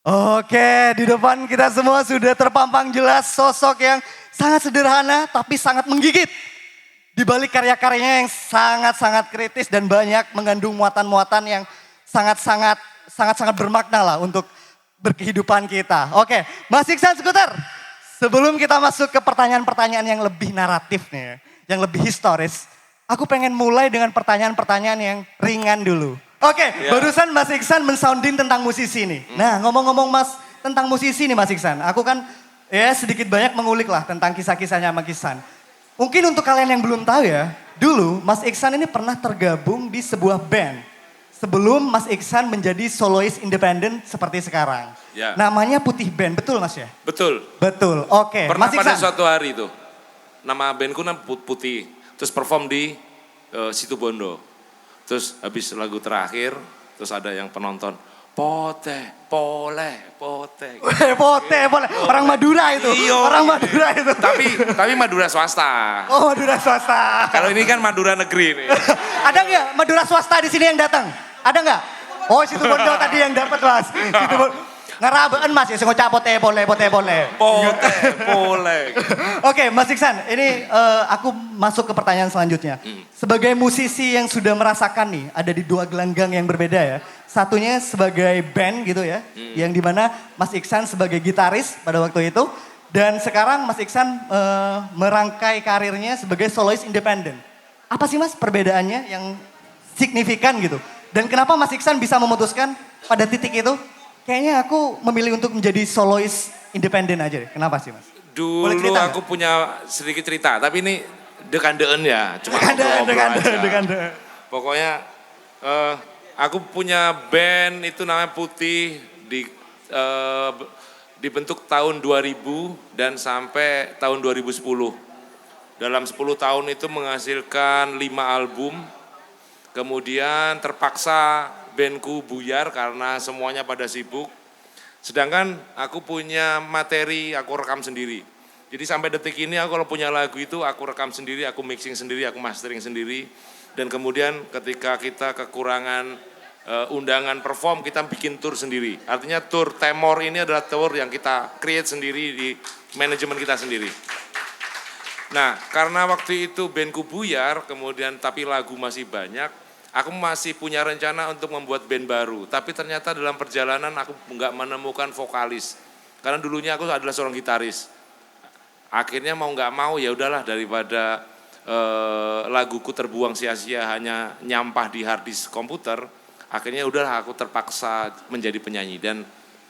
Oke, di depan kita semua sudah terpampang jelas sosok yang sangat sederhana tapi sangat menggigit. Di balik karya-karyanya yang sangat-sangat kritis dan banyak mengandung muatan-muatan yang sangat-sangat bermakna lah untuk berkehidupan kita. Oke, Mas Iksan Skuter, sebelum kita masuk ke pertanyaan-pertanyaan yang lebih naratif nih, yang lebih historis, aku pengen mulai dengan pertanyaan-pertanyaan yang ringan dulu. Oke, barusan Mas Iksan mensounding tentang musisi nih. Nah, ngomong-ngomong Mas tentang musisi nih Mas Iksan, aku kan ya sedikit banyak mengulik lah tentang kisah-kisahnya Mas Iksan. Mungkin untuk kalian yang belum tahu ya, dulu Mas Iksan ini pernah tergabung di sebuah band. Sebelum Mas Iksan menjadi solois independen seperti sekarang. Ya. Namanya Putih Band, betul Mas ya? Betul. Betul, oke. Pernah Mas pada Iksan. suatu hari itu, nama bandku Putih, terus perform di Situbondo. Terus habis lagu terakhir, terus ada yang penonton, pote. Pote. Orang Madura itu. Iya. Orang Madura itu. Tapi Madura swasta. Oh, Madura swasta. Kalau ini kan Madura negeri nih. Ada nggak Madura swasta di sini yang datang? Ada nggak? Oh, Situbondo tadi yang dapat Mas. Ngerabaan Mas ya, ngocap pote. Pote. Oke, Mas Iksan, ini aku masuk ke pertanyaan selanjutnya. Sebagai musisi yang sudah merasakan nih, ada di dua gelanggang yang berbeda ya. Satunya sebagai band gitu ya, yang dimana Mas Iksan sebagai gitaris pada waktu itu. Dan sekarang Mas Iksan merangkai karirnya sebagai solois independen. Apa sih Mas perbedaannya yang signifikan gitu? Dan kenapa Mas Iksan bisa memutuskan pada titik itu, kayaknya aku memilih untuk menjadi solois independen aja deh. Kenapa sih Mas? Dulu aku punya sedikit cerita, tapi ini dekan-dekan ya. Cuma dekan. Pokoknya aku punya band itu namanya Putih, dibentuk tahun 2000 dan sampai tahun 2010. Dalam 10 tahun itu menghasilkan 5 album, kemudian terpaksa bandku buyar karena semuanya pada sibuk. Sedangkan aku punya materi, aku rekam sendiri. Jadi sampai detik ini aku kalau punya lagu itu aku rekam sendiri, aku mixing sendiri, aku mastering sendiri. Dan kemudian ketika kita kekurangan undangan perform, kita bikin tour sendiri. Artinya tour Temor ini adalah tour yang kita create sendiri di manajemen kita sendiri. Nah, karena waktu itu bandku buyar, kemudian tapi lagu masih banyak, aku masih punya rencana untuk membuat band baru. Tapi ternyata dalam perjalanan aku nggak menemukan vokalis. Karena dulunya aku adalah seorang gitaris. Akhirnya mau nggak mau ya udahlah daripada laguku terbuang sia-sia hanya nyampah di hard disk komputer. Akhirnya udahlah aku terpaksa menjadi penyanyi dan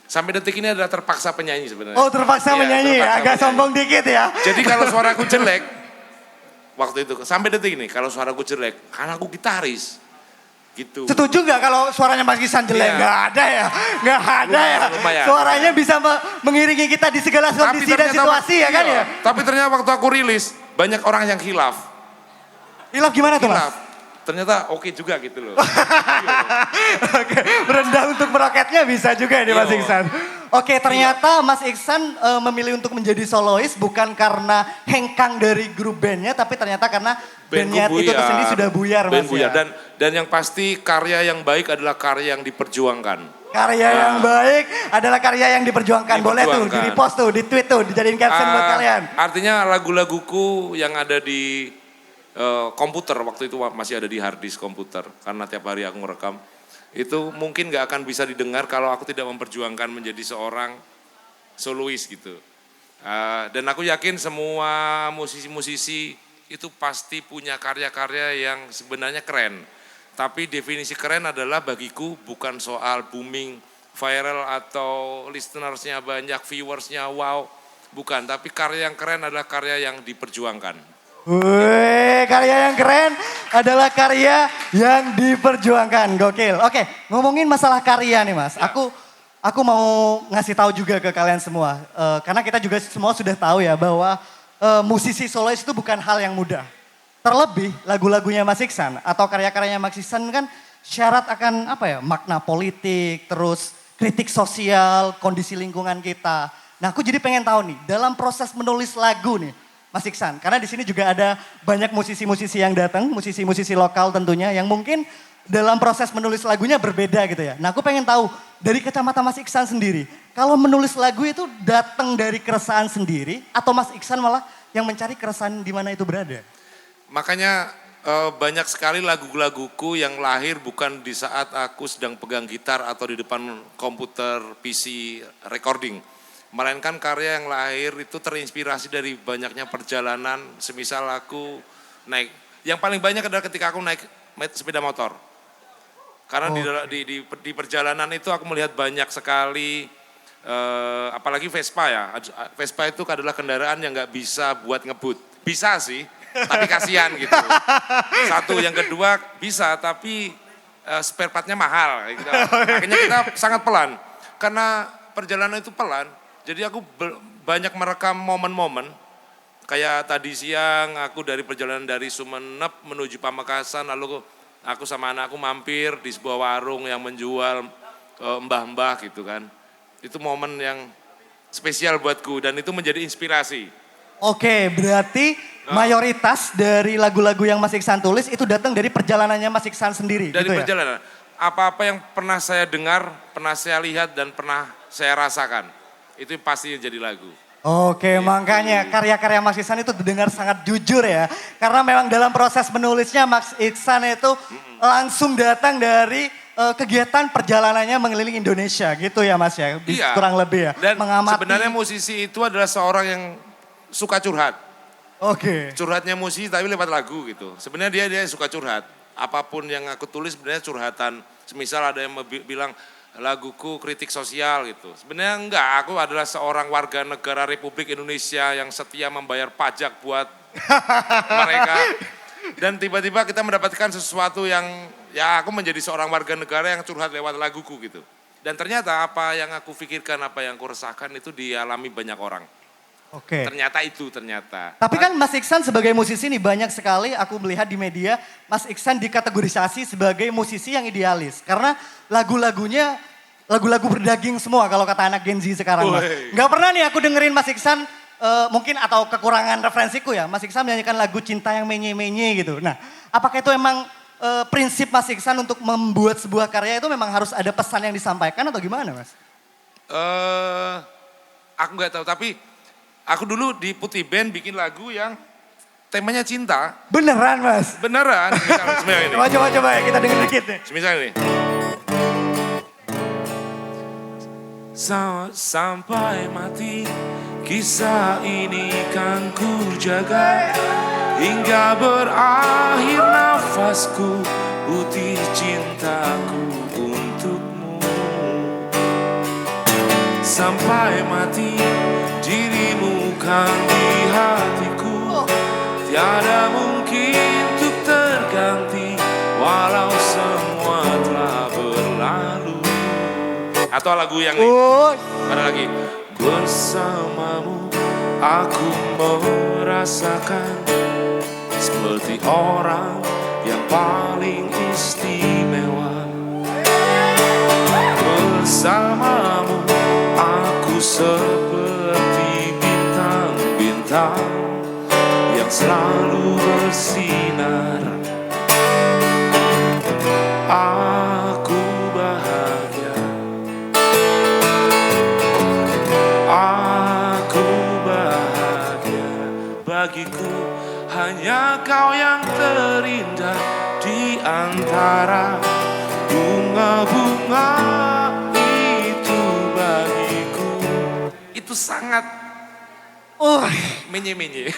sampai detik ini adalah terpaksa penyanyi sebenarnya. Oh terpaksa menyanyi ya, agak sombong dikit ya. Jadi kalau suaraku jelek, waktu itu sampai detik ini kalau suaraku jelek, karena aku gitaris. Gitu. Setuju nggak kalau suaranya Mas Iksan jelek? Nggak ada ya, nggak ada ya. Lumayan. Suaranya bisa mengiringi kita di segala kondisi dan situasi ya kan ya. Tapi ternyata waktu aku rilis, banyak orang yang khilaf. Hilaf gimana tuh Mas? Ternyata oke juga gitu loh. Oke, merendah untuk meroketnya bisa juga nih Mas Iksan. Oke, ternyata Mas Iksan memilih untuk menjadi solois bukan karena hengkang dari grup bandnya, tapi ternyata karena bandnya itu sendiri sudah buyar Mas ya. Dan yang pasti karya yang baik adalah karya yang diperjuangkan. Karya yang baik adalah karya yang diperjuangkan. Boleh tuh, di repost tuh, di tweet tuh, dijadiin caption buat kalian. Artinya lagu-laguku yang ada di komputer, waktu itu masih ada di hard disk komputer. Karena tiap hari aku ngerekam. Itu mungkin gak akan bisa didengar kalau aku tidak memperjuangkan menjadi seorang solois gitu. Dan aku yakin semua musisi-musisi itu pasti punya karya-karya yang sebenarnya keren. Tapi definisi keren adalah bagiku bukan soal booming, viral atau listenersnya banyak, viewersnya wow. Bukan, tapi karya yang keren adalah karya yang diperjuangkan. Wih, karya yang keren adalah karya yang diperjuangkan. Gokil. Oke, ngomongin masalah karya nih Mas. Aku mau ngasih tahu juga ke kalian semua. Karena kita juga semua sudah tahu ya bahwa musisi solois itu bukan hal yang mudah. Terlebih lagu-lagunya Mas Iksan atau karya-karyanya Mas Iksan kan syarat akan makna politik, terus kritik sosial, kondisi lingkungan kita. Nah aku jadi pengen tahu nih, dalam proses menulis lagu nih, Mas Iksan. Karena di sini juga ada banyak musisi-musisi yang datang, musisi-musisi lokal tentunya yang mungkin dalam proses menulis lagunya berbeda gitu ya. Nah aku pengen tahu dari kacamata Mas Iksan sendiri, kalau menulis lagu itu datang dari keresahan sendiri atau Mas Iksan malah yang mencari keresahan di mana itu berada? Makanya banyak sekali lagu-laguku yang lahir bukan di saat aku sedang pegang gitar atau di depan komputer PC recording. Melainkan karya yang lahir itu terinspirasi dari banyaknya perjalanan, semisal aku naik. Yang paling banyak adalah ketika aku naik sepeda motor. Karena di perjalanan itu aku melihat banyak sekali, apalagi Vespa ya. Vespa itu adalah kendaraan yang nggak bisa buat ngebut. Bisa sih, tapi kasihan gitu. Satu, yang kedua bisa tapi spare partnya mahal. Gitu. Akhirnya kita sangat pelan. Karena perjalanan itu pelan, jadi aku banyak merekam momen-momen. Kayak tadi siang aku dari perjalanan dari Sumeneb menuju Pamekasan, lalu aku sama anakku mampir di sebuah warung yang menjual mbah-mbah gitu kan. Itu momen yang spesial buatku dan itu menjadi inspirasi. Oke, berarti mayoritas dari lagu-lagu yang Mas Iksan tulis itu datang dari perjalanannya Mas Iksan sendiri. Dari gitu perjalanan. Apa-apa yang pernah saya dengar, pernah saya lihat dan pernah saya rasakan. Itu pasti jadi lagu. Oke, makanya karya-karya Mas Iksan itu terdengar sangat jujur ya. Karena memang dalam proses menulisnya Mas Iksan itu langsung datang dari kegiatan perjalanannya mengelilingi Indonesia gitu ya Mas ya. Iya. Kurang lebih ya. Dan mengamati. sebenarnya musisi itu adalah seorang yang suka curhat. Oke. Curhatnya musisi tapi lewat lagu gitu. Sebenarnya dia suka curhat. Apapun yang aku tulis sebenarnya curhatan. Semisal ada yang bilang laguku kritik sosial gitu. Sebenarnya enggak, aku adalah seorang warga negara Republik Indonesia yang setia membayar pajak buat mereka. Dan tiba-tiba kita mendapatkan sesuatu yang, ya aku menjadi seorang warga negara yang curhat lewat laguku gitu. Dan ternyata apa yang aku pikirkan, apa yang aku resahkan itu dialami banyak orang. Oke. Ternyata. Tapi kan Mas Iksan sebagai musisi nih banyak sekali aku melihat di media Mas Iksan dikategorisasi sebagai musisi yang idealis. Karena lagu-lagunya lagu-lagu berdaging semua kalau kata anak Gen Z sekarang Mas. Gak pernah nih aku dengerin Mas Iksan mungkin atau kekurangan referensiku ya. Mas Iksan menyanyikan lagu cinta yang menye-menye gitu. Nah apakah itu emang prinsip Mas Iksan untuk membuat sebuah karya itu memang harus ada pesan yang disampaikan atau gimana Mas? Aku gak tahu tapi aku dulu di Putih Band bikin lagu yang temanya cinta. Beneran Mas? Beneran. Misalnya ini. Coba ya kita denger dikit nih. Misalnya ini. Sampai mati kisah ini kan ku jaga hingga berakhir nafasku putih cintaku untukmu. Sampai mati dirimu kan di hatiku, tiada mungkin untuk terganti walau semua telah berlalu. Atau lagu yang ini, ada lagi. Bersamamu aku merasakan seperti orang yang paling istimewa. Bersamamu aku seperti bintang-bintang yang selalu bersinar. Aku bahagia, aku bahagia. Bagiku hanya kau yang terindah di antara bunga-bunga itu bagiku. Itu sangat menye-menye.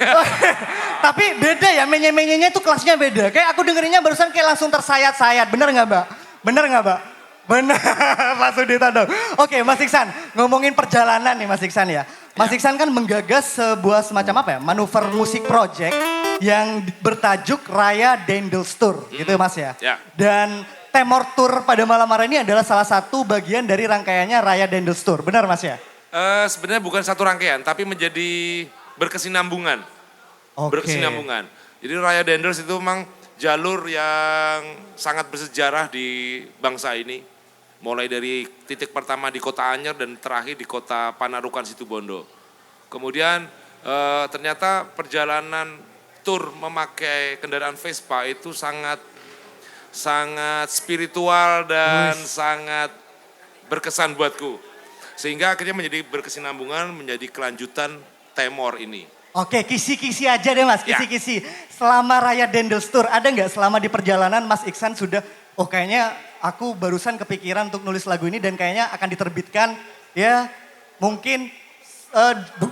Tapi beda ya, menye-menyenya itu kelasnya beda. Kayak aku dengerinnya barusan kayak langsung tersayat-sayat. Bener gak Mbak? Bener gak Mbak? Bener, Mas Sudito dong. Oke Mas Iksan, ngomongin perjalanan nih Mas Iksan ya. Mas Iksan kan menggagas sebuah semacam apa ya, manuver musik project yang bertajuk Raya Dendels Tour gitu ya Mas ya. Dan Temor Tour pada malam hari ini adalah salah satu bagian dari rangkaiannya Raya Dendels Tour, benar Mas ya? Sebenarnya bukan satu rangkaian, tapi menjadi berkesinambungan. Berkesinambungan. Jadi Raya Dendels itu memang jalur yang sangat bersejarah di bangsa ini. Mulai dari titik pertama di Kota Anyer dan terakhir di Kota Panarukan Situbondo. Kemudian Ternyata perjalanan tur memakai kendaraan Vespa itu sangat spiritual dan sangat berkesan buatku. Sehingga akhirnya menjadi berkesinambungan, menjadi kelanjutan Temor ini. Oke, kisi-kisi aja deh Mas, kisi-kisi. Selama Raya Dendels Tour, ada nggak selama di perjalanan Mas Iksan sudah, kayaknya aku barusan kepikiran untuk nulis lagu ini dan kayaknya akan diterbitkan ya mungkin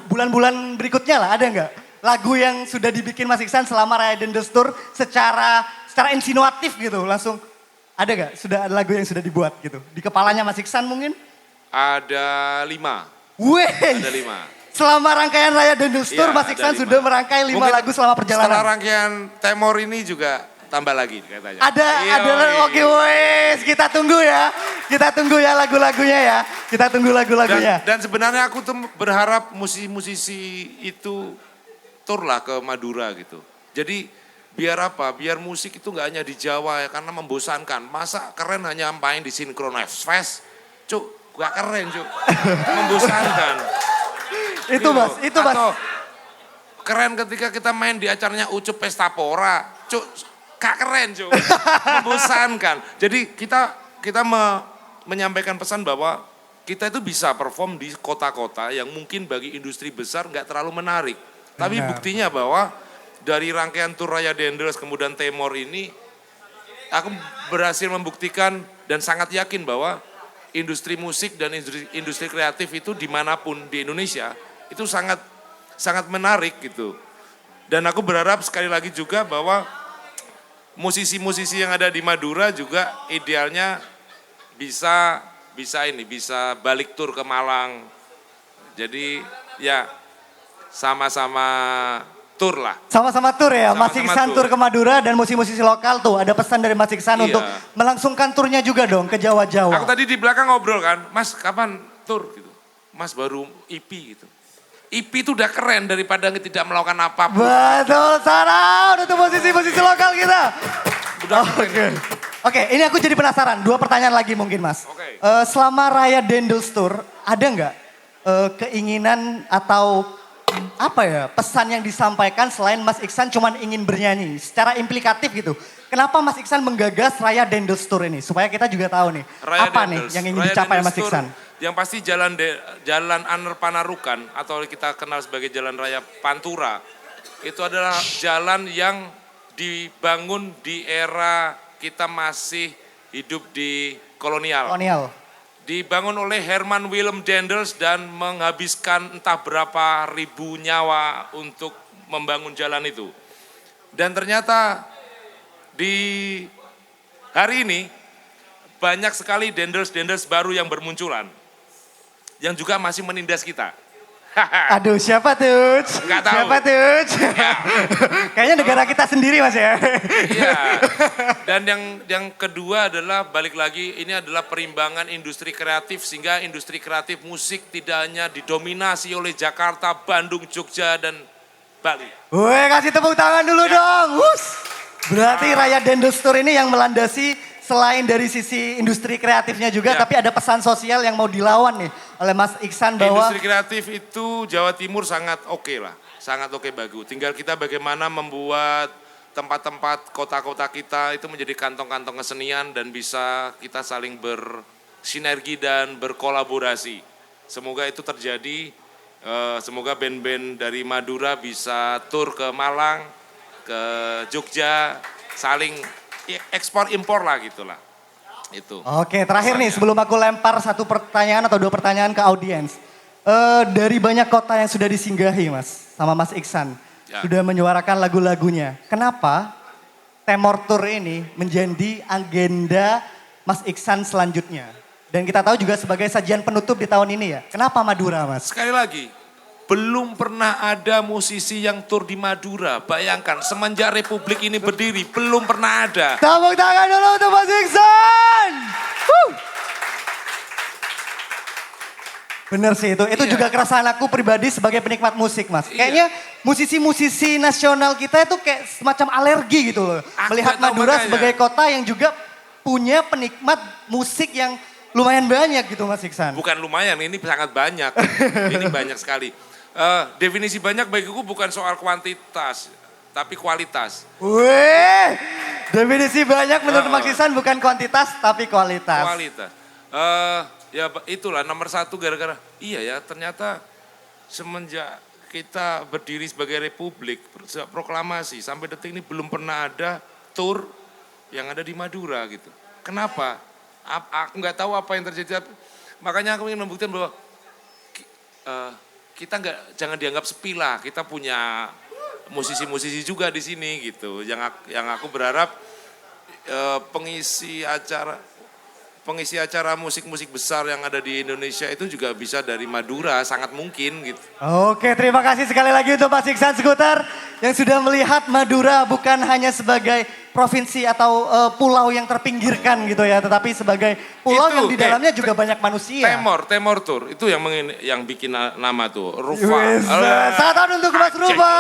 bulan-bulan berikutnya lah, ada nggak? Lagu yang sudah dibikin Mas Iksan selama Raya Dendels Tour secara insinuatif gitu, langsung ada nggak? Sudah ada lagu yang sudah dibuat gitu? Di kepalanya Mas Iksan mungkin? Ada 5. Wih! Ada 5. Selama rangkaian Raya Dendels Tour, Mas Iksan sudah merangkai 5 lagu selama perjalanan. Setelah rangkaian Temor ini juga tambah lagi katanya. Ada, oke wes, kita tunggu ya. Kita tunggu ya lagu-lagunya ya. Kita tunggu lagu-lagunya. Dan sebenarnya aku tuh berharap musisi-musisi itu tur lah ke Madura gitu. Jadi biar apa? Biar musik itu nggak hanya di Jawa ya, karena membosankan. Masa keren hanya main di Synchronize Fest? Cuk, gak keren cuk. Membosankan. Itu Mas, itu Mas. Atau keren ketika kita main di acaranya Ucup Pesta Pora. Cuk, gak keren cuk. Membosankan. Jadi kita menyampaikan pesan bahwa kita itu bisa perform di kota-kota yang mungkin bagi industri besar gak terlalu menarik. Tapi buktinya bahwa dari rangkaian tur Raya Dendels kemudian Temor ini, aku berhasil membuktikan dan sangat yakin bahwa industri musik dan industri kreatif itu dimanapun di Indonesia itu sangat menarik gitu. Dan aku berharap sekali lagi juga bahwa musisi-musisi yang ada di Madura juga idealnya bisa balik tur ke Malang. Jadi ya sama-sama tur lah. Sama-sama tur ya, Mas Iksan tur ke Madura dan musisi-musisi lokal tuh. Ada pesan dari Mas Iksan untuk melangsungkan turnya juga dong ke Jawa-Jawa. Aku tadi di belakang ngobrol kan, Mas kapan tur gitu. Mas baru EP gitu. EP itu udah keren daripada tidak melakukan apapun. Betul, Sarah, untuk musisi-musisi lokal kita. Oke, ini aku jadi penasaran. 2 pertanyaan lagi mungkin Mas. Selama Raya Dendels Tour, ada nggak keinginan atau apa ya pesan yang disampaikan selain Mas Iksan cuman ingin bernyanyi secara implikatif gitu. Kenapa Mas Iksan menggagas Raya Dendels Tour ini? Supaya kita juga tahu nih Raya apa Dendels, nih yang ingin dicapai Mas Iksan. Yang pasti jalan Aner Panarukan atau kita kenal sebagai Jalan Raya Pantura itu adalah jalan yang dibangun di era kita masih hidup di kolonial. Dibangun oleh Herman Willem Dendels dan menghabiskan entah berapa ribu nyawa untuk membangun jalan itu. Dan ternyata di hari ini banyak sekali Dendels baru yang bermunculan. Yang juga masih menindas kita. Aduh, siapa tuh? Nggak tahu. Siapa tuh? Ya. Kayaknya negara kita sendiri Mas ya. Iya. Dan yang kedua adalah balik lagi ini adalah perimbangan industri kreatif sehingga industri kreatif musik tidak hanya didominasi oleh Jakarta, Bandung, Jogja dan Bali. Woi, kasih tepuk tangan dulu dong. Berarti Raya Dendels Tour ini yang melandasi selain dari sisi industri kreatifnya juga, tapi ada pesan sosial yang mau dilawan nih oleh Mas Iksan bahwa industri kreatif itu Jawa Timur sangat oke lah, sangat oke bagus. Tinggal kita bagaimana membuat tempat-tempat kota-kota kita itu menjadi kantong-kantong kesenian dan bisa kita saling bersinergi dan berkolaborasi. Semoga itu terjadi. Semoga band-band dari Madura bisa tur ke Malang, ke Jogja, saling ekspor impor lah gitulah. Itu. Oke, terakhir nih sebelum aku lempar 1 pertanyaan atau 2 pertanyaan ke audiens. Dari banyak kota yang sudah disinggahi Mas sama Mas Iksan, sudah menyuarakan lagu-lagunya. Kenapa Temor Tour ini menjadi agenda Mas Iksan selanjutnya? Dan kita tahu juga sebagai sajian penutup di tahun ini ya. Kenapa Madura Mas? Sekali lagi, belum pernah ada musisi yang tur di Madura. Bayangkan semenjak Republik ini berdiri belum pernah ada. Tepuk tangan dulu untuk Mas Iksan. Bener sih itu juga keresahan aku pribadi sebagai penikmat musik Mas. Kayaknya musisi-musisi nasional kita itu kayak semacam alergi gitu loh. Melihat Madura sebagai kota yang juga punya penikmat musik yang lumayan banyak gitu Mas Iksan. Bukan lumayan, ini sangat banyak. Ini banyak sekali. Definisi banyak bagiku bukan soal kuantitas, tapi kualitas. Wih, definisi banyak menurut Mas Iksan bukan kuantitas tapi kualitas. Kualitas. Ya itulah nomor satu gara-gara, iya ya ternyata semenjak kita berdiri sebagai republik, proklamasi, sampai detik ini belum pernah ada tour yang ada di Madura gitu. Kenapa? Aku nggak tahu apa yang terjadi, makanya aku ingin membuktikan bahwa kita jangan dianggap sepi lah, kita punya musisi-musisi juga di sini gitu. Yang aku berharap pengisi acara musik-musik besar yang ada di Indonesia itu juga bisa dari Madura, sangat mungkin gitu. Oke, terima kasih sekali lagi untuk Mas Iksan Skuter yang sudah melihat Madura bukan hanya sebagai provinsi atau pulau yang terpinggirkan gitu ya, tetapi sebagai pulau yang di dalamnya juga banyak manusia. Temor Tour, itu yang bikin nama tuh, Rufa. Saat tahun untuk Mas Rufa.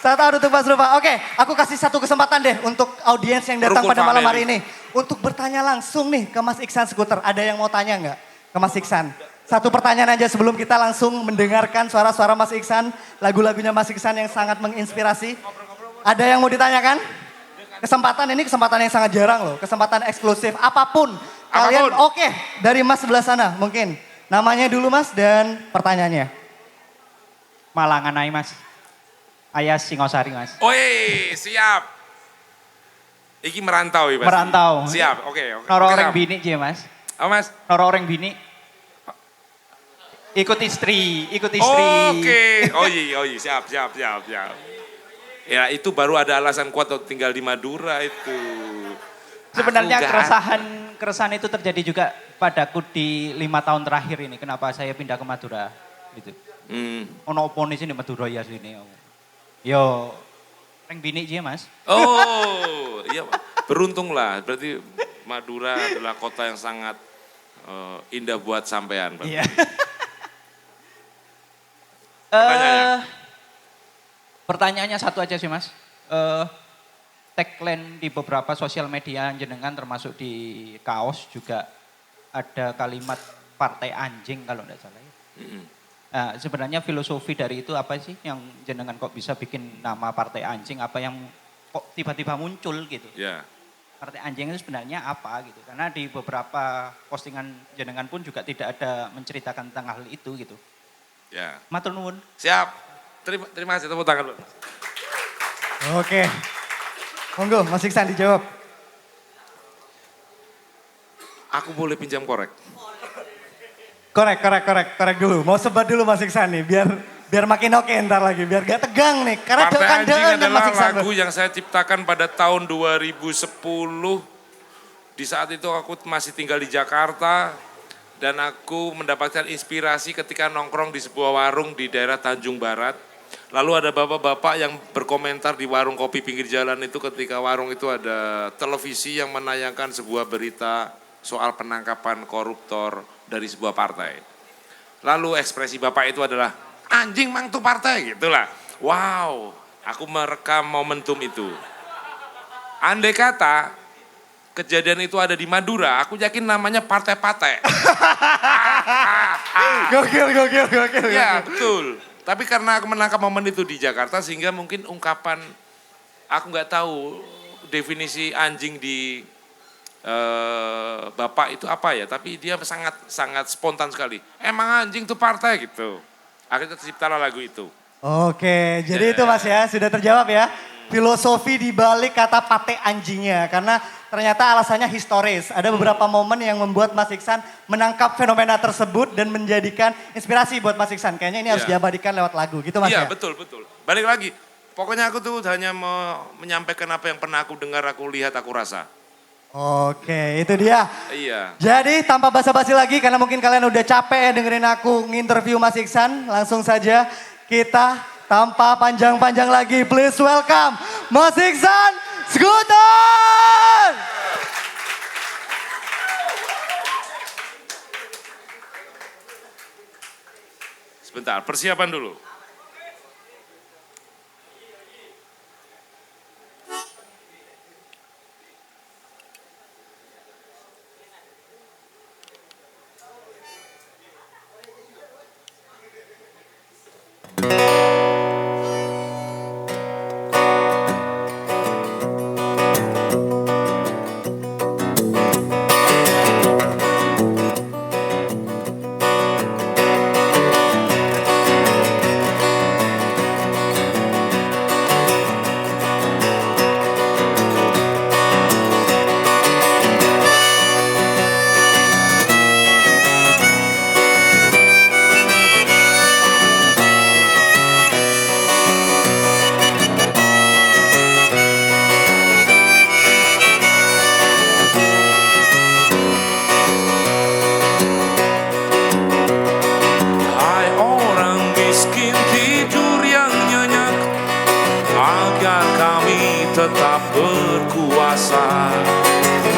Saat tahun untuk Mas Rufa. Oke, aku kasih satu kesempatan deh untuk audiens yang datang pada malam hari ini. Untuk bertanya langsung nih ke Mas Iksan Skuter. Ada yang mau tanya nggak ke Mas Iksan? Satu pertanyaan aja sebelum kita langsung mendengarkan suara-suara Mas Iksan. Lagu-lagunya Mas Iksan yang sangat menginspirasi. Ada yang mau ditanyakan? Kesempatan ini kesempatan yang sangat jarang loh. Kesempatan eksklusif. Apapun. Kalian oke, dari Mas sebelah sana mungkin. Namanya dulu Mas dan pertanyaannya. Malangan aja Mas. Ayah Singosari Mas. Oi, siap. Iki merantau ya Mas? Merantau. Siap, oke. Noro orang bini aja Mas. Apa Mas? Noro orang bini. Ikut istri. Oke. Oh iya, siap. Ya itu baru ada alasan kuat untuk tinggal di Madura itu. Sebenarnya keresahan itu terjadi juga padaku di 5 tahun terakhir ini. Kenapa saya pindah ke Madura gitu. Ono opo nih sini Madura ya sini. Yo, orang bini aja Mas. Oh, iya beruntung lah. Berarti Madura adalah kota yang sangat indah buat sampean. Iya. Pertanyaannya satu aja sih Mas. Tagline di beberapa sosial media jenengan termasuk di kaos juga ada kalimat partai anjing kalau tidak salah ya. Nah, sebenarnya filosofi dari itu apa sih yang jenengan kok bisa bikin nama partai anjing, apa yang kok tiba-tiba muncul gitu. Ya. Partai anjing itu sebenarnya apa gitu. Karena di beberapa postingan jenengan pun juga tidak ada menceritakan tentang hal itu gitu. Ya. Matur nuwun. Siap. Terima kasih, tepuk tangan. Oke. Monggo Mas Iksan dijawab. Aku boleh pinjam korek? Korek dulu. Mau sebat dulu Mas Iksan nih biar makin oke ntar lagi, biar gak tegang nih. Karena Partai Anjing adalah Mas Iksan lagu yang saya ciptakan pada tahun 2010. Di saat itu aku masih tinggal di Jakarta dan aku mendapatkan inspirasi ketika nongkrong di sebuah warung di daerah Tanjung Barat. Lalu ada bapak-bapak yang berkomentar di warung kopi pinggir jalan itu ketika warung itu ada televisi yang menayangkan sebuah berita soal penangkapan koruptor dari sebuah partai. Lalu ekspresi bapak itu adalah, anjing mang tuh partai, gitulah. Wow, aku merekam momentum itu. Andai kata kejadian itu ada di Madura, aku yakin namanya partai pate. Gokil. Ya betul. Tapi karena aku menangkap momen itu di Jakarta sehingga mungkin ungkapan, aku nggak tahu definisi anjing di bapak itu apa ya, tapi dia sangat spontan sekali. Emang anjing tuh partai gitu. Akhirnya terciptalah lagu itu. Oke, jadi itu Mas ya, sudah terjawab ya. Filosofi di balik kata pate anjingnya, karena ternyata alasannya historis. Ada beberapa momen yang membuat Mas Iksan menangkap fenomena tersebut dan menjadikan inspirasi buat Mas Iksan. Kayaknya ini harus diabadikan lewat lagu, gitu Mas ya? Iya, betul. Balik lagi, pokoknya aku tuh hanya menyampaikan apa yang pernah aku dengar, aku lihat, aku rasa. Oke, itu dia. Iya. Jadi tanpa basa-basi lagi, karena mungkin kalian udah capek ya dengerin aku nginterview Mas Iksan, langsung saja kita tanpa panjang-panjang lagi, please welcome Mas Iksan Skuter! Sebentar, persiapan dulu. Hai orang miskin tidur yang nyenyak, agar kami tetap berkuasa.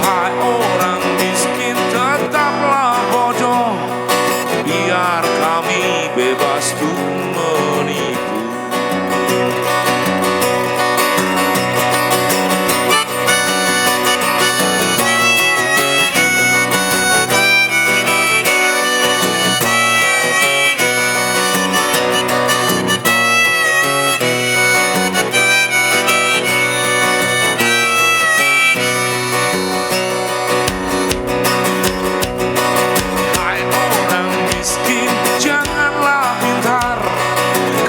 Hai orang miskin tetaplah bodoh, biar kami bebas tuh menipu. Hai orang miskin, janganlah pintar,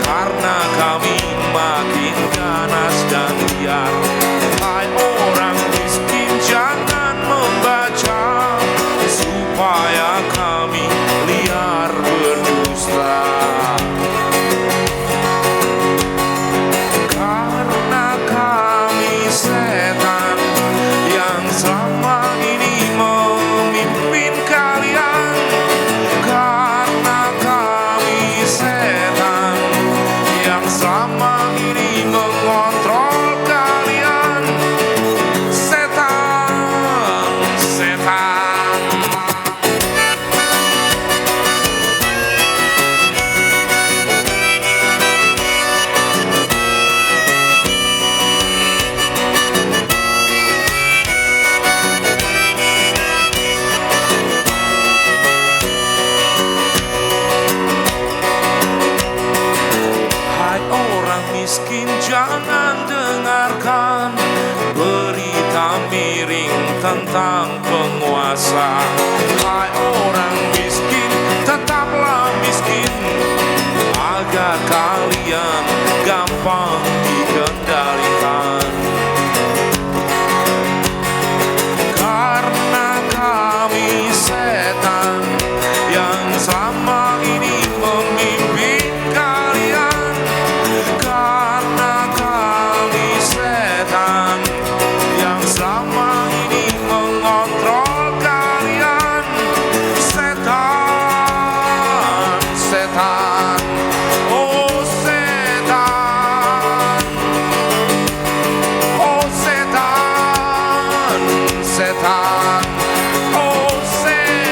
karena kami makin ganas dan liar. Hai orang miskin, jangan membaca, supaya kami liar berdusta. Karena kami setan yang selama ini memimpin kalian. Karena kami setan yang selama ini mengontrol kalian. Setan, setan. Hai orang miskin, jangan dengarkan berita miring tentang penguasa. Hai orang miskin, tetaplah miskin, agar kalian gampang dikendalikan. Karena kami setan yang selama ini memimpin kalian. Karena kami setan yang selama ini mengontrol kalian. Setan, setan, oh setan, oh setan, setan, oh setan.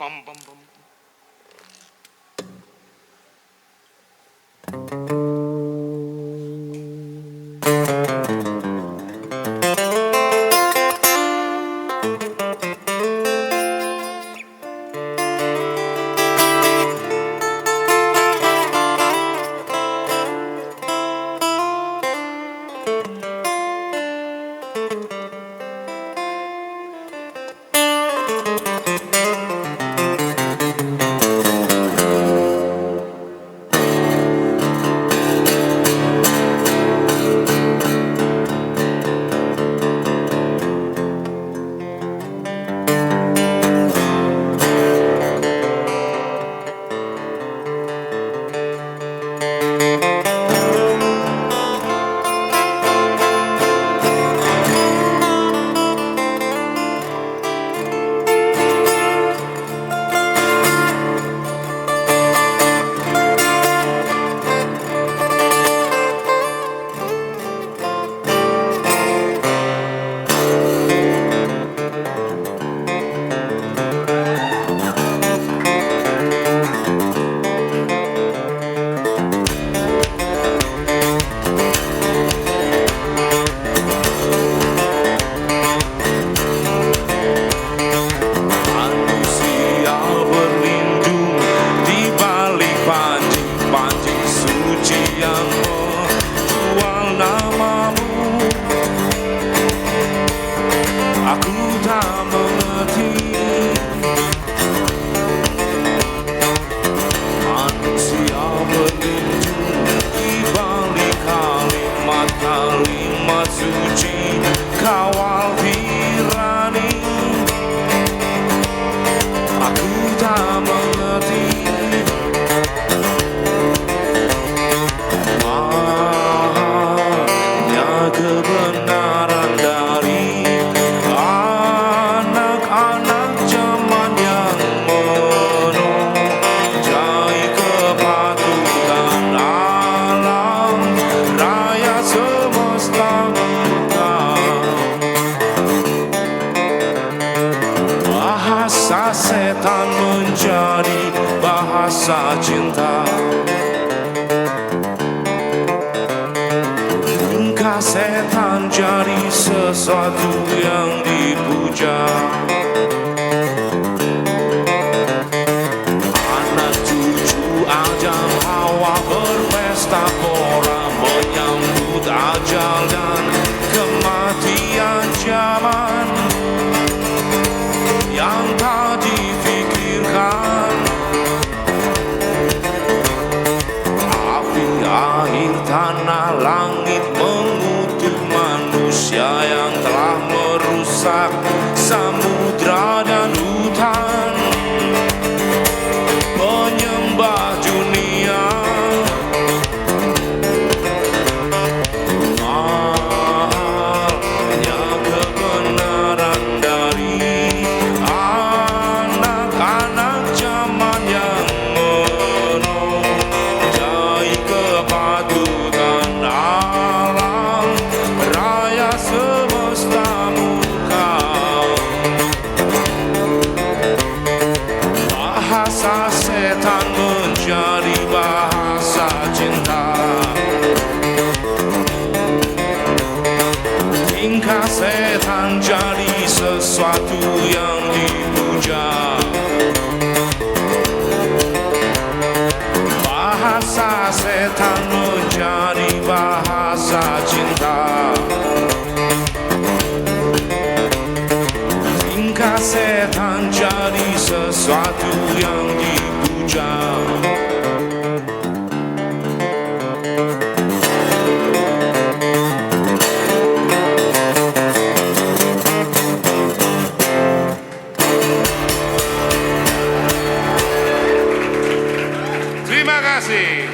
Pam, pam, pam. Bahasa setan menjadi bahasa cinta. Tingkah setan jadi sesuatu yang dipuja. Anak cucu Adam Hawa berpesta pora menyambut ajal dan kematian zaman yang tak difikirkan. Api air tanah langit mengutuk manusia yang telah merusak samudra dan hutan. Penyembah dunia hanya kebenaran dari anak-anak zaman yang menodai kepatutan alam raya semesta muka. Bahasa setan menjadi bahasa cinta. Tingkah setan jadi sesuatu yang dipuja. Bahasa setan menjadi bahasa cinta. Tingkah setan jadi sesuatu yang dipuja. Terima kasih.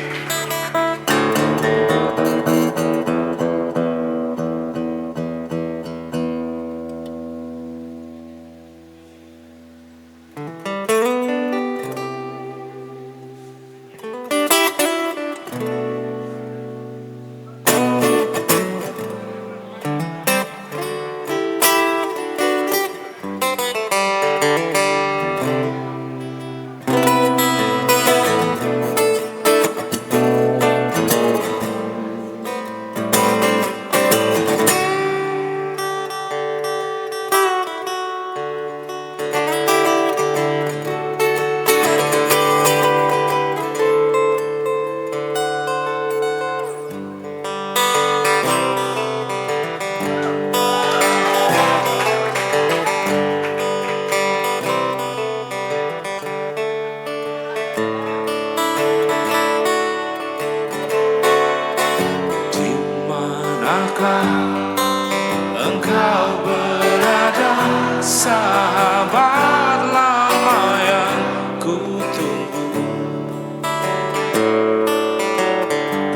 Engkau berada, sahabat lama yang kutunggu.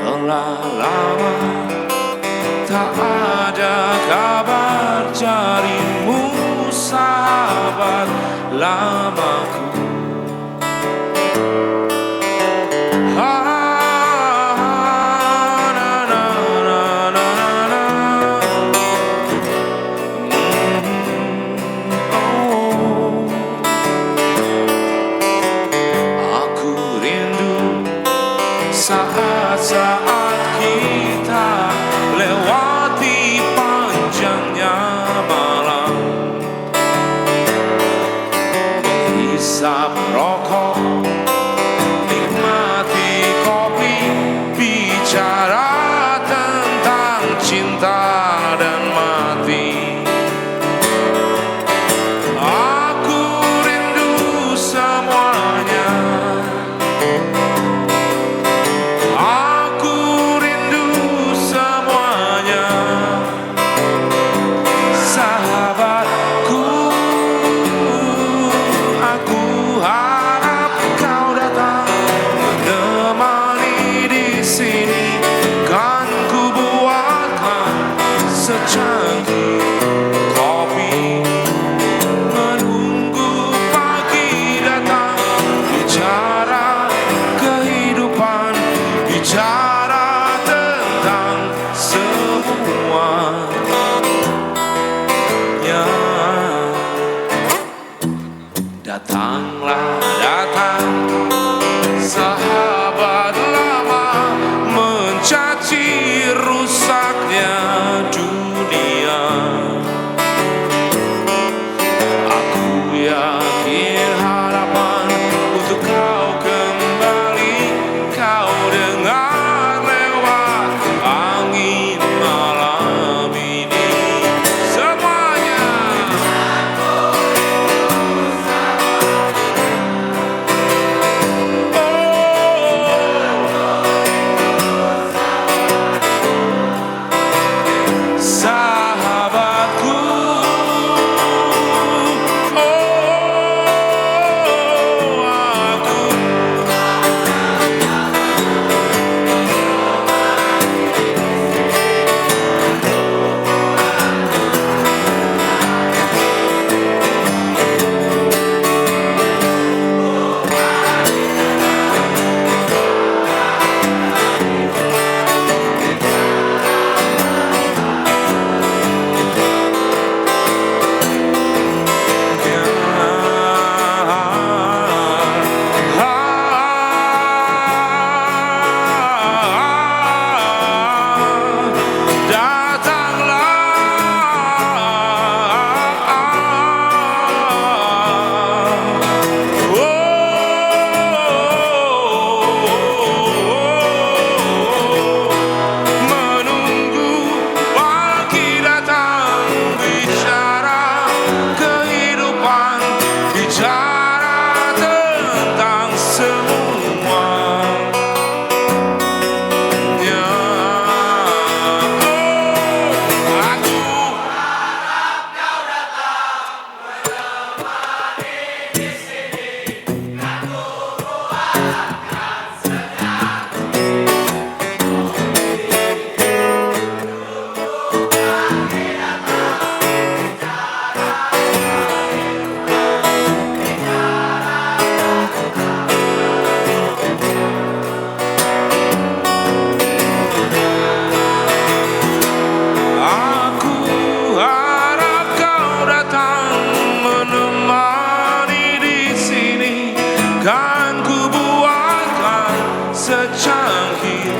Telah lama tak ada kabar darimu, sahabat lamaku. Saat-saat kita lewati panjangnya malam, menghisap rokok, nikmati kopi, bicara tentang cinta dan mati. Aku rindu semuanya. Sahabatku, aku harap datanglah datang sahabat lama mencaci rusaknya dunia. Aku yakin harapan untuk kau kembali kau dengar lewat angin malam ini. Semuanya sahabatku, aku menunggu pagi datang bicara kehidupan, bicara tentang semua. Aku harap kau datang menemani di sini, kan ku buatkan secangkir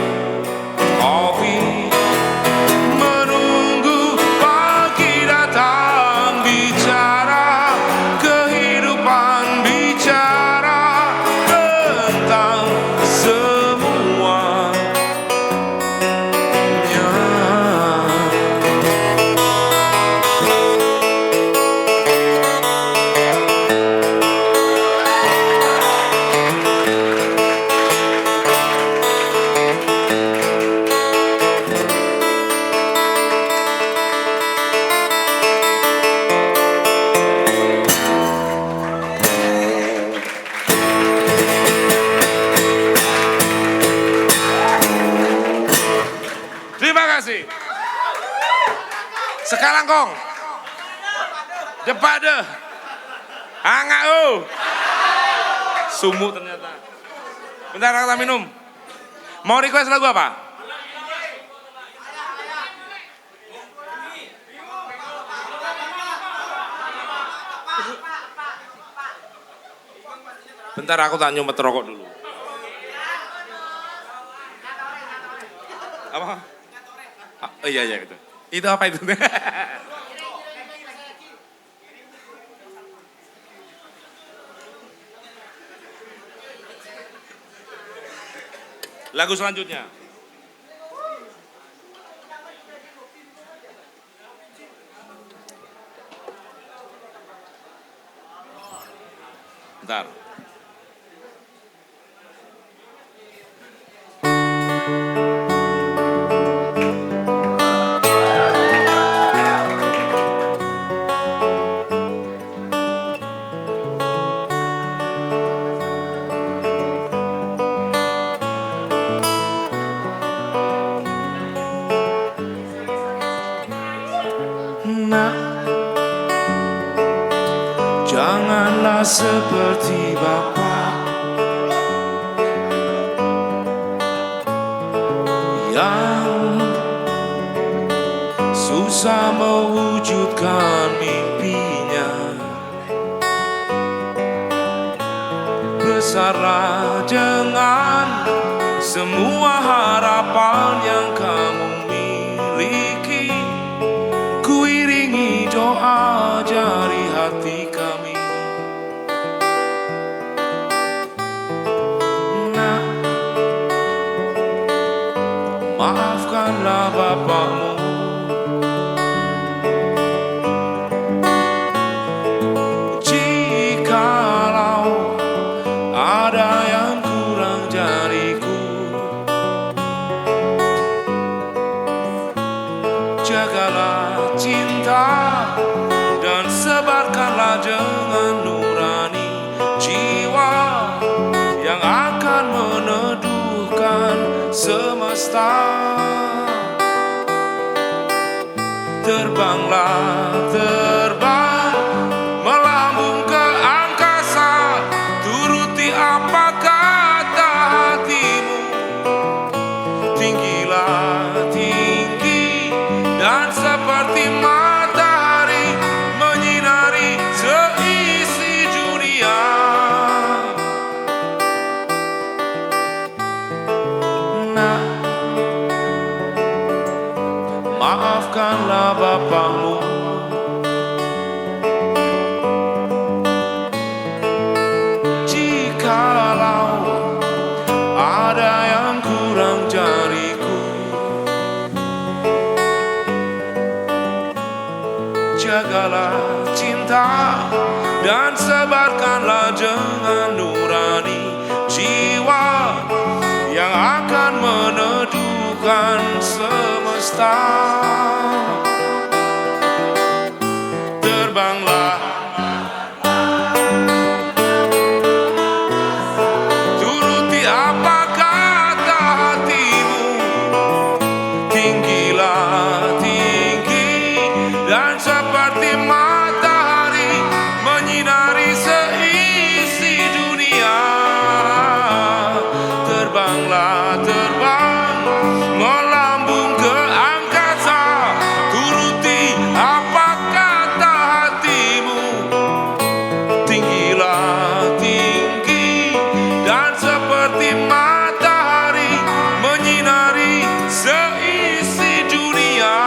kopi. Menunggu pagi datang bicara kehidupan, bicara tentang semuanya. Terima kasih. Sekarang kong. Jepade. Angau. Sumu ternyata. Bentar kita minum. Mau request lagu apa? Bentar aku tak nyumet rokok dulu. Apa? Oh iya gitu. Itu apa itu? Lagu selanjutnya. Bentar. Nah, janganlah seperti Bapak yang susah mewujudkan mimpinya. besarlah dengan semua harapan yang kamu miliki. Ku iringi doa jari hati kami. Nah, maafkanlah bapakmu. Jikalau ada yang kurang dariku, jagalah cinta dan sebarkanlah dengan nurani jiwa yang akan meneduhkan semesta. Terbanglah, terbang, melambung ke angkasa, turuti apa kata hatimu. Tinggilah tinggi dan seperti matahari menyinari seisi dunia. Nah, maafkanlah bapakmu. Jikalau ada yang kurang dariku, jagalah cinta dan sebarkanlah dengan nurani jiwa yang akan meneduhkan semesta. Terbanglah, turuti apa kata hatimu. Tinggilah tinggi dan seperti matahari menyinari seisi dunia. Terbanglah, terbang, melambung ke angkasa, turuti apa kata hatimu. Tinggilah tinggi dan seperti matahari menyinari seisi dunia.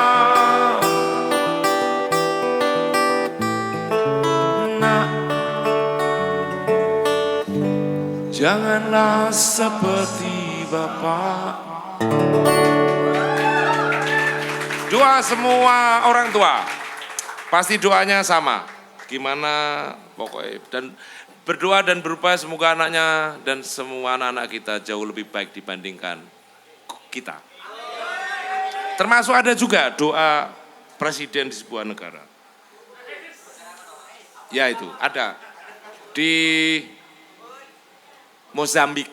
Nah, janganlah seperti Bapak. Doa semua orang tua, pasti doanya sama. Gimana pokoknya, dan berdoa dan berupaya semoga anaknya dan semua anak-anak kita jauh lebih baik dibandingkan kita. Termasuk ada juga doa presiden di sebuah negara. Ya itu, ada. Di Mozambik.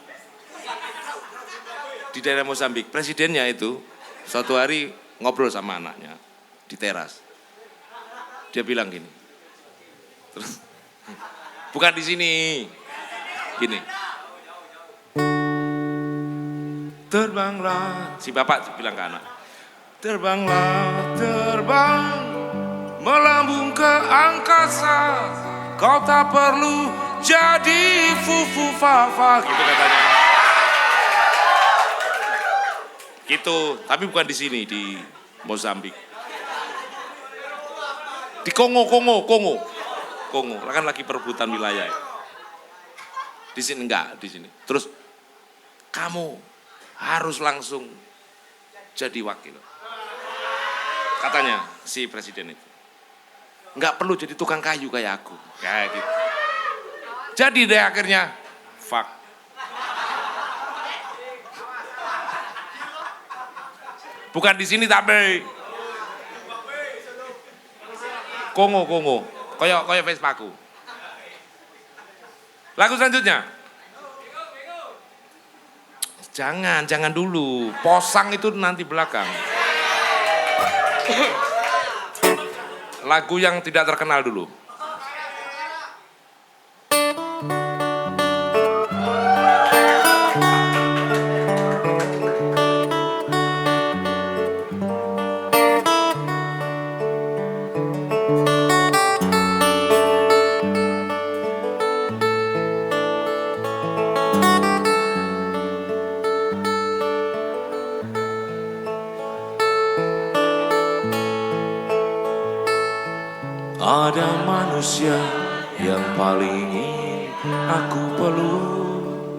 Di daerah Mozambik, presidennya itu suatu hari ngobrol sama anaknya di teras. Dia bilang gini. Terus, bukan di sini. Gini. Terbanglah, si bapak bilang ke anak. Terbanglah, terbang, melambung ke angkasa. Kau tak perlu jadi fufu fafa, gitu katanya. Gitu, tapi bukan di sini, di Mozambik. Di Kongo, kan lagi perebutan wilayah. Di sini enggak, di sini. Terus kamu harus langsung jadi wakil. Katanya si presiden itu. Enggak perlu jadi tukang kayu kayak aku, kayak gitu. Jadi deh akhirnya, fuck. Bukan di sini tapi Kongo, koyo Vespaku. Lagu selanjutnya. Jangan dulu. Posang itu nanti belakang. Lagu yang tidak terkenal dulu. manusia yang paling ingin aku peluk,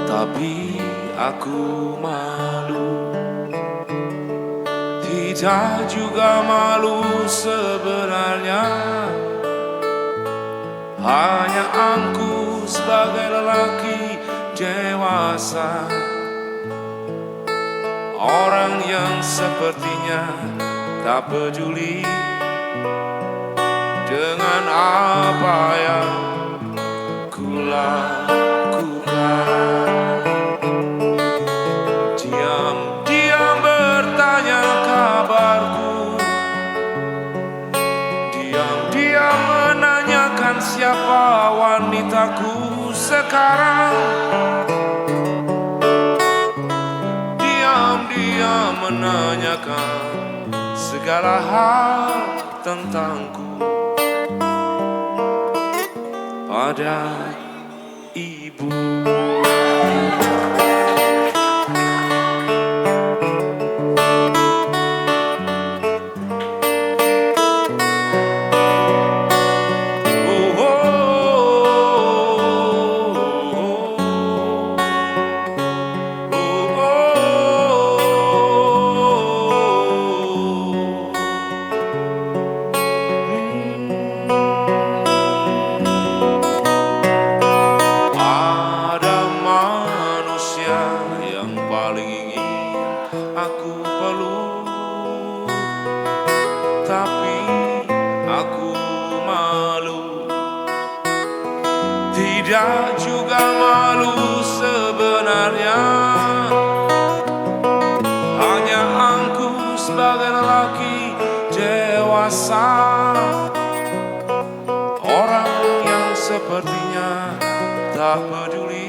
tapi aku malu. Tidak juga malu sebenarnya, hanya aku sebagai lelaki dewasa, orang yang sepertinya tak peduli dengan apa yang kulakukan. Diam-diam bertanya kabarku, diam-diam menanyakan siapa wanitaku sekarang. Diam-diam menanyakan segala hal tentangku pada ibu. Aku peluk, tapi aku malu. Tidak juga malu sebenarnya, hanya aku sebagai lelaki dewasa, orang yang sepertinya tak peduli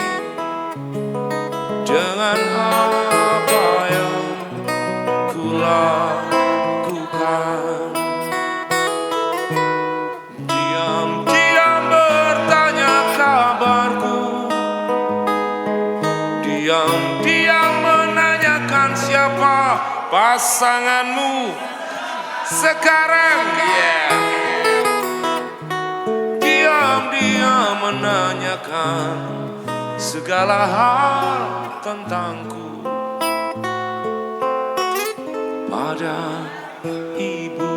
dengan apa yang kulakukan. Diam-diam bertanya kabarku, diam-diam menanyakan siapa pasanganmu sekarang. Diam-diam menanyakan segala hal tentangku pada ibu.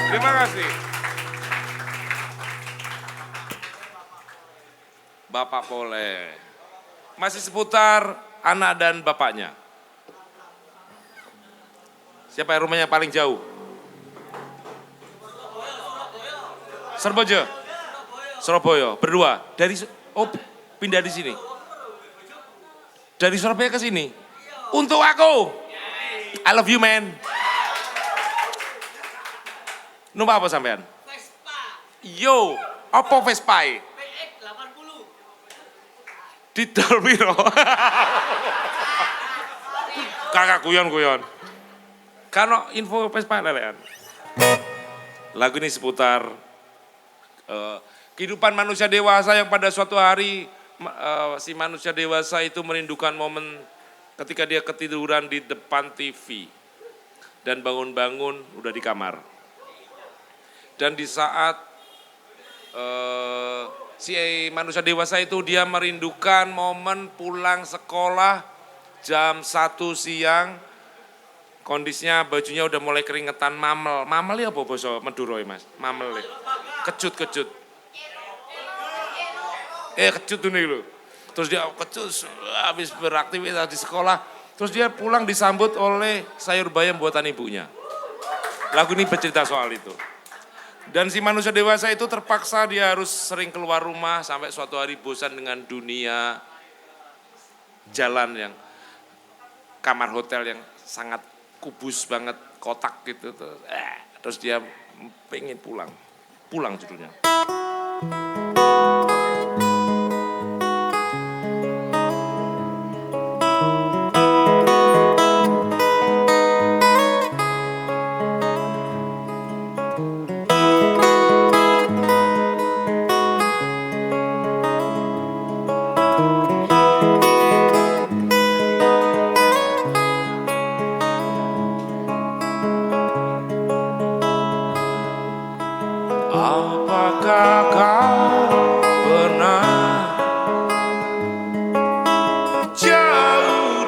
Terima kasih. Bapak boleh. Masih seputar anak dan bapaknya. Siapa yang rumahnya paling jauh? Surabaya. Surabaya. Berdua. Pindah di sini. Dari Surabaya ke sini. Untuk aku. I love you, man. Numpak apa sampean? Vespa. Yo, apa Vespa? PX 80. Didol piro? Kakak guyon. Karena info Vespa lelean. Lagu ini seputar kehidupan manusia dewasa yang pada suatu hari si manusia dewasa itu merindukan momen ketika dia ketiduran di depan TV dan bangun-bangun udah di kamar. Dan di saat si manusia dewasa itu dia merindukan momen pulang sekolah jam 1 siang, kondisinya bajunya udah mulai keringetan mamel. Mamel ya apa basa Madura Mas? Mamel ya. Kecut. Kecut nih lho. Terus dia kecut habis beraktivitas di sekolah, terus dia pulang disambut oleh sayur bayam buatan ibunya. Lagu ini bercerita soal itu. Dan si manusia dewasa itu terpaksa dia harus sering keluar rumah sampai suatu hari bosan dengan dunia jalan yang kamar hotel yang sangat kubus banget, kotak gitu. Terus dia pengen pulang judulnya.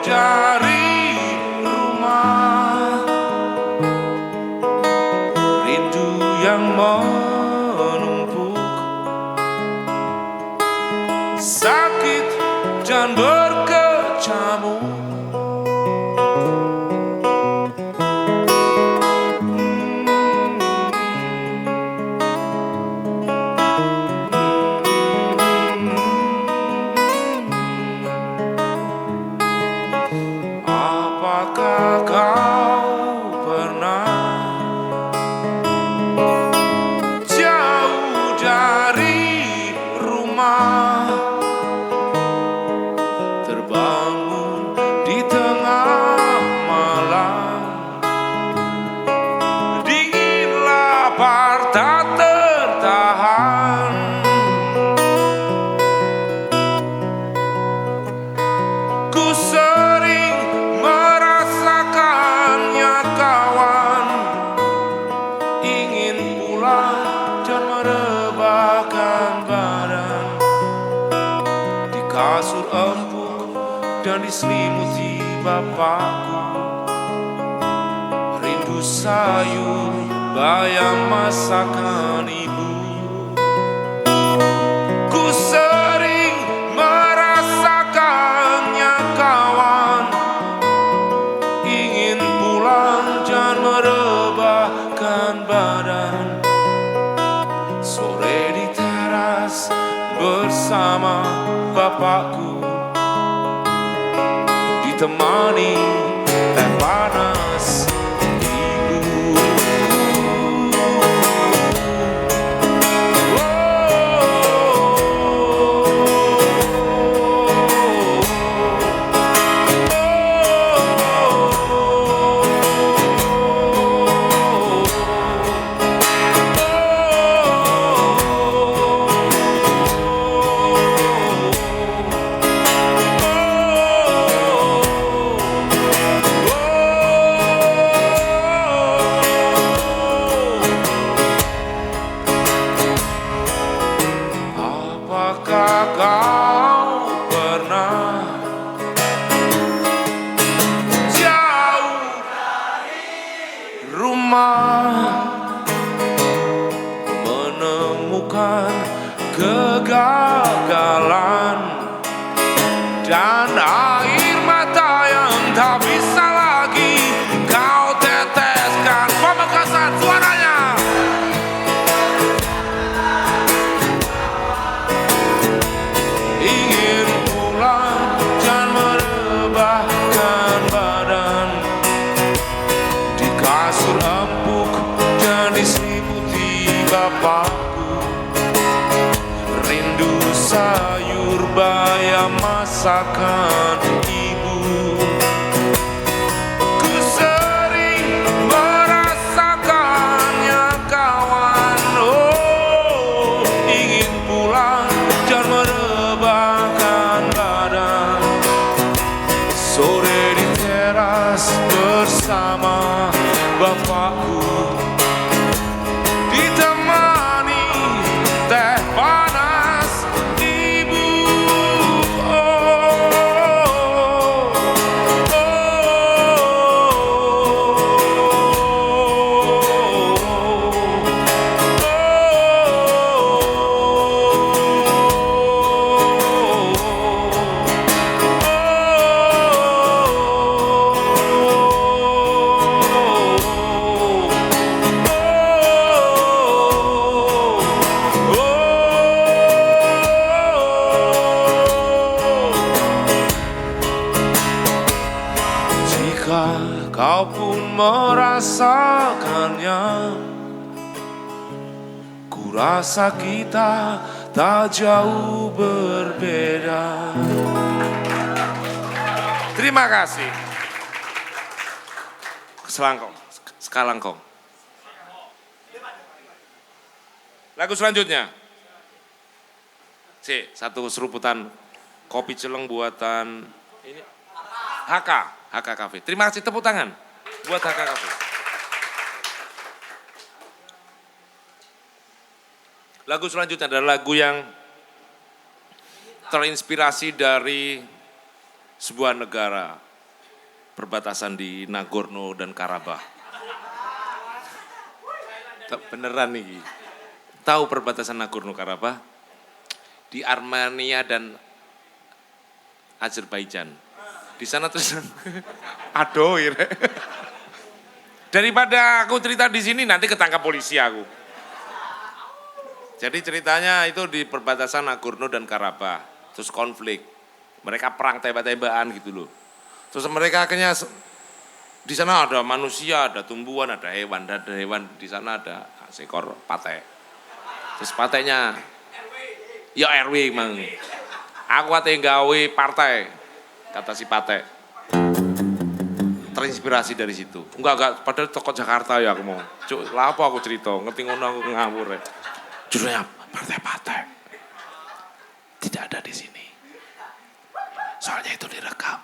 dari rumah, rindu yang menumpuk, sakit dan berkecamuk. Apakah kau pernah jauh dari rumah, terbangun di tengah malam, dingin lapar tak tertahan, ku sering merasakannya kawan, ingin pulang dan merebahkan badan di kasur empuk dan diselimuti bapakku, rindu sayur bayam masakan ibu. Ku sering merasakannya kawan, ingin pulang dan merebahkan badan, sore di teras bersama bapakku, ditemani teh panas ibu. Apakah kau pernah jauh rumah, menemukan kegagalan dan air mata yang tak bisa lagi kau teteskan? Pamekasan suaranya. Ingin pulang dan merebahkan badan di kasur empuk dan diselimuti bapakku, rindu sayur bayam masakan ibu. Ku sering merasakannya kawan, oh ingin pulang dan merebahkan badan, sore di teras bersama bapakku, ditemani teh panas ibu. Jika kau pun merasakannya, ku rasa kita tak jauh berbeda. Terima kasih. Selangkong, Sekalangkong. Lagu selanjutnya. Satu seruputan kopi celeng buatan ini HK Cafe. Terima kasih, tepuk tangan buat HK Cafe. Lagu selanjutnya adalah lagu yang terinspirasi dari sebuah negara, perbatasan di Nagorno dan Karabakh. Beneran nih. Tahu perbatasan Nagorno Karabakh? Di Armenia dan Azerbaijan. Di sana terus aduh ya. Daripada aku cerita di sini nanti ketangkap polisi aku. Jadi ceritanya itu di perbatasan Nagorno dan Karabakh. Terus konflik. Mereka perang tembak-tembakan gitu loh. Terus mereka akhirnya di sana ada manusia, ada tumbuhan, ada hewan, di sana ada seekor patek. Terus pateknya ya RW mang. Aku ate gawe partai, kata si patek. Terinspirasi dari situ. Enggak, padahal tokoh Jakarta ya aku mau. Cuk, lah apa aku cerita, ngerti ngono aku ngawur ya. Judulnya partai-partai. Tidak ada di sini. Soalnya itu direkam.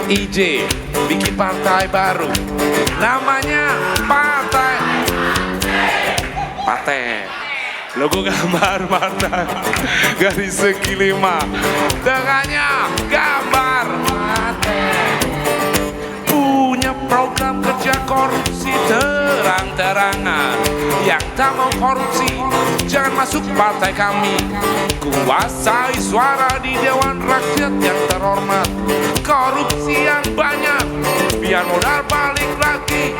ide bikin partai baru, namanya Partai. Logo gambar partai, garis segi 5, tengahnya gambar partai. Punya program kerja korupsi terang-terangan, yang tak mau korupsi jangan masuk partai kami. Kuasai suara di Dewan Rakyat yang terhormat, korupsi yang banyak biar modal balik lagi.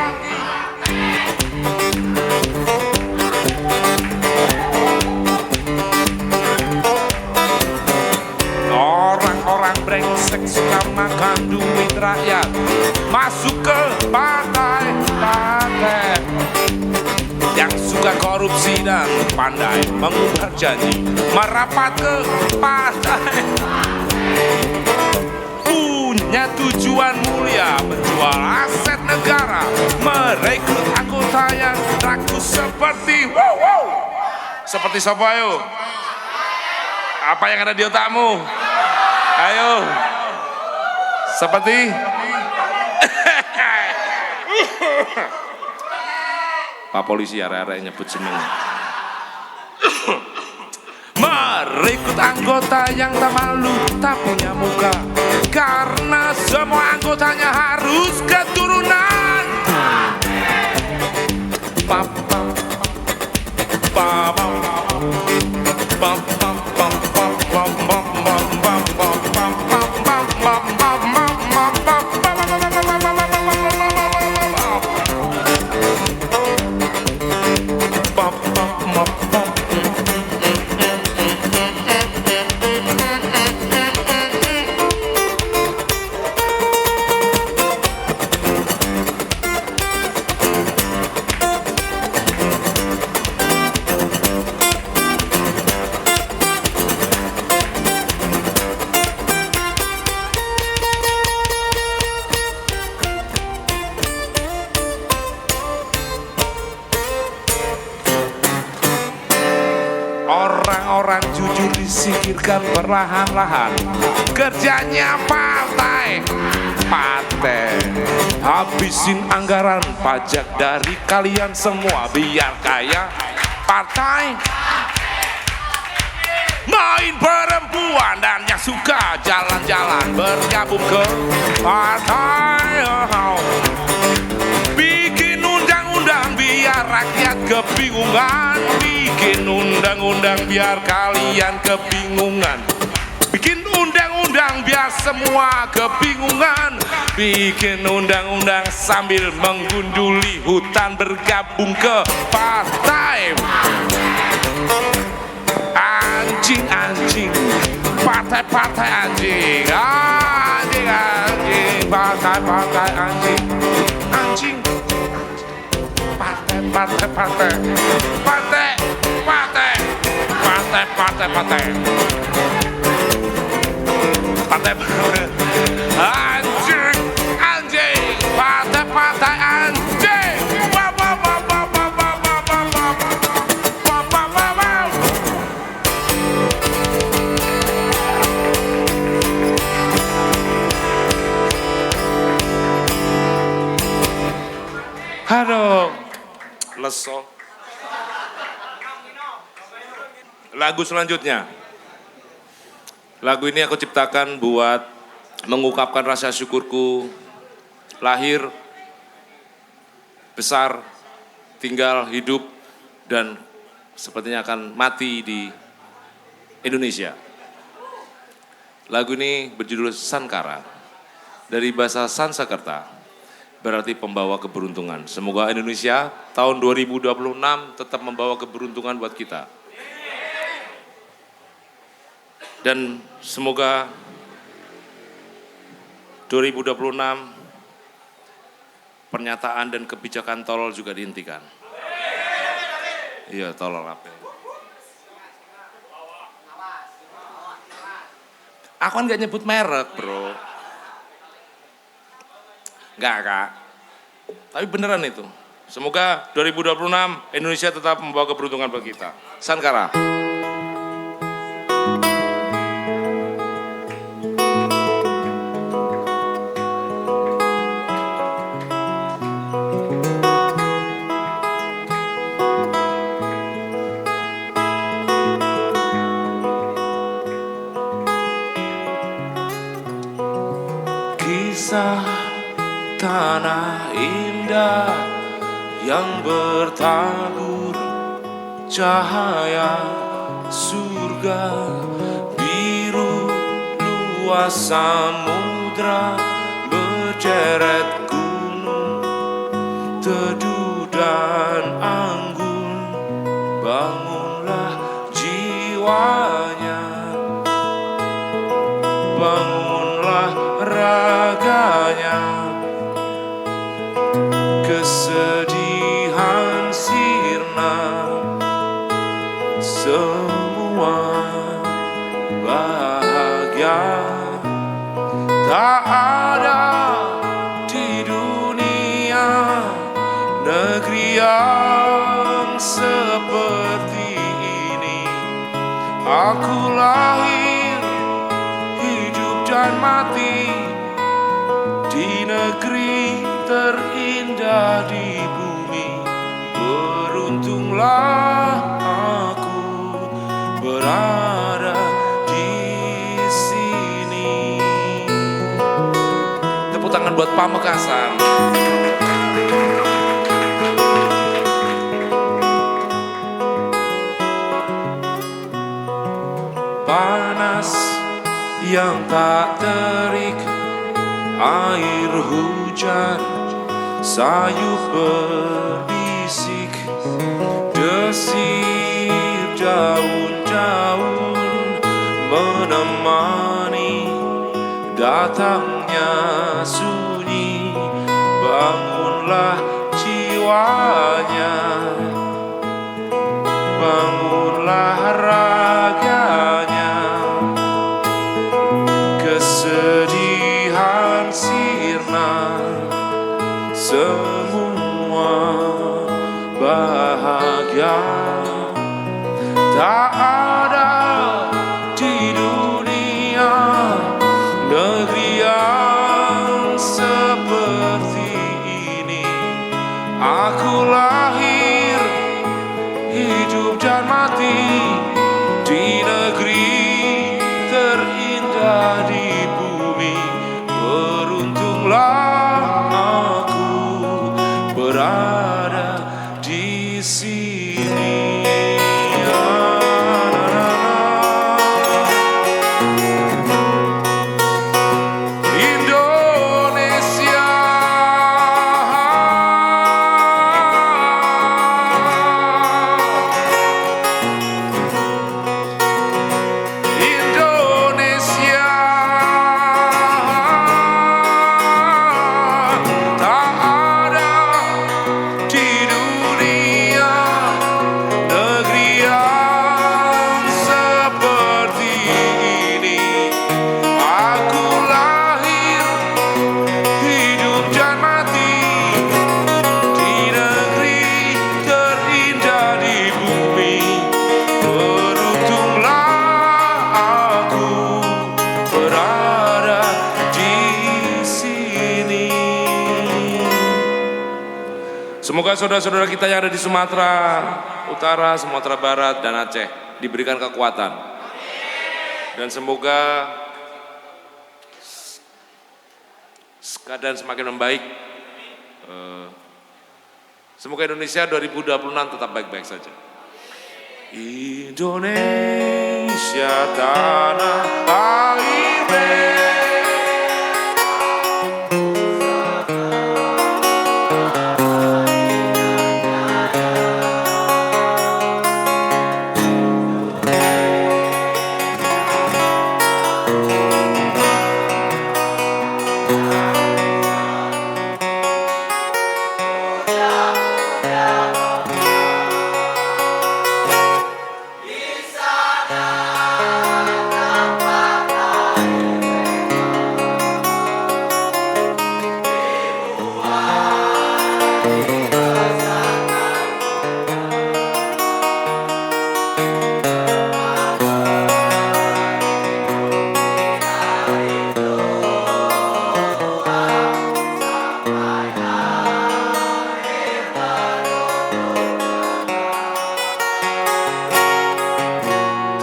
Orang-orang brengsek suka makan duit rakyat, masuk ke partai yang suka korupsi dan pandai mengumbar janji, merapat ke partai. Punya tujuan mulia, menjual aset negara, merekrut anggota yang rakus seperti seperti siapa yuk? Apa yang ada di otakmu? Ayo. Seperti Pak polisi arek-arek nyebut jeneng. Merekrut anggota yang tak malu, tak punya muka, karena semua anggotanya harus keturunan. Orang-orang jujur disingkirkan perlahan-lahan, kerjanya partai. Habisin anggaran pajak dari kalian semua biar kaya. Partai main perempuan dan yang suka jalan-jalan bergabung ke partai. Bikin undang-undang biar rakyat kebingungan, bikin undang-undang biar kalian kebingungan, bikin undang-undang biar semua kebingungan, bikin undang-undang sambil menggunduli hutan bergabung ke partai. Anjing-anjing partai anjing, anjing, anjing, partai anjing, anjing, partai, partai, partai, partai, partai, partai, partai, partai, partai, anjing, anjing, partai, partai anjing, wow, wow, wow, wow, wow, wow, wow, wow, wow, wow, wow, wow. Aduh, leso. Lagu selanjutnya. Lagu ini aku ciptakan buat mengungkapkan rasa syukurku lahir, besar, tinggal, hidup, dan sepertinya akan mati di Indonesia. Lagu ini berjudul Sankara, dari bahasa Sansekerta, berarti pembawa keberuntungan. Semoga Indonesia tahun 2026 tetap membawa keberuntungan buat kita. Dan semoga 2026 pernyataan dan kebijakan tolol juga dihentikan. Iya, tolol apa? Aku kan gak nyebut merek, bro. Enggak, Kak. Tapi beneran itu. Semoga 2026 Indonesia tetap membawa keberuntungan bagi kita. Sankara. Kisah tanah indah yang bertabur cahaya surga, biru luas samudra, berceret gunung, teduh dan anggun. Bangunlah jiwanya, bangunlah raganya, kesedihan sirna, semua bahagia. Tak ada di dunia negeri yang seperti ini. Aku lahir, hidup dan mati di negeri terindah di bumi. Beruntunglah aku berada di sini. Tepuk tangan buat Pamekasan. Panas yang tak terik, air hujan sayup berbisik, desir daun-daun menemani datangnya sunyi. Bangunlah jiwanya, bangunlah raganya, kesedihan sirna, semua bahagia. Tak ada di dunia negeri yang seperti ini. Aku lahir, hidup dan mati di negeri terindah di bumi. Beruntunglah aku Semoga saudara-saudara kita yang ada di Sumatera Utara, Sumatera Barat, dan Aceh diberikan kekuatan. Dan semoga keadaan semakin membaik. Semoga Indonesia 2026 tetap baik-baik saja. Indonesia tanah air merah.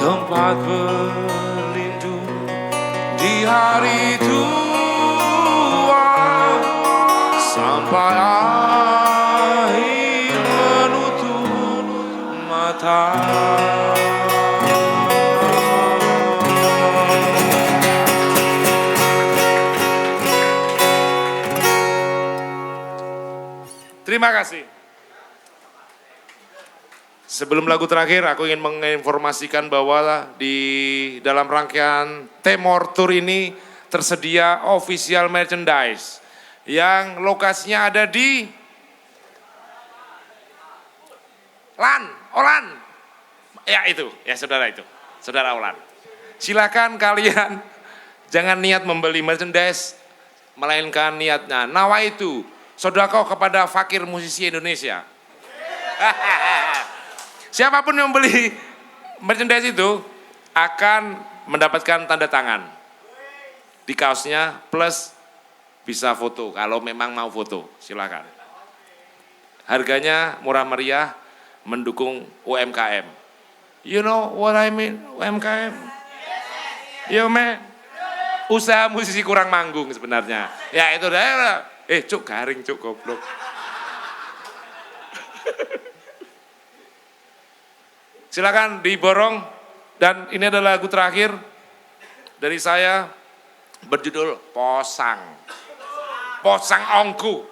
Tempat berlindung di hari tua sampai akhir menutup mata. Terima kasih. Sebelum lagu terakhir, aku ingin menginformasikan bahwa di dalam rangkaian Temor Tour ini tersedia official merchandise yang lokasinya ada di Olan. Ya itu, ya saudara itu, saudara Olan. Silakan kalian jangan niat membeli merchandise, melainkan niatnya nawaitu sedekah kepada fakir musisi Indonesia. Siapapun yang beli merchandise itu akan mendapatkan tanda tangan di kaosnya plus bisa foto kalau memang mau foto, silakan. Harganya murah meriah, mendukung UMKM. You know what I mean, UMKM? Yo man, usaha musisi kurang manggung sebenarnya. Ya itu dah. Cuk garing cuk goblok. Silakan diborong, dan ini adalah lagu terakhir dari saya berjudul Posang Ongku.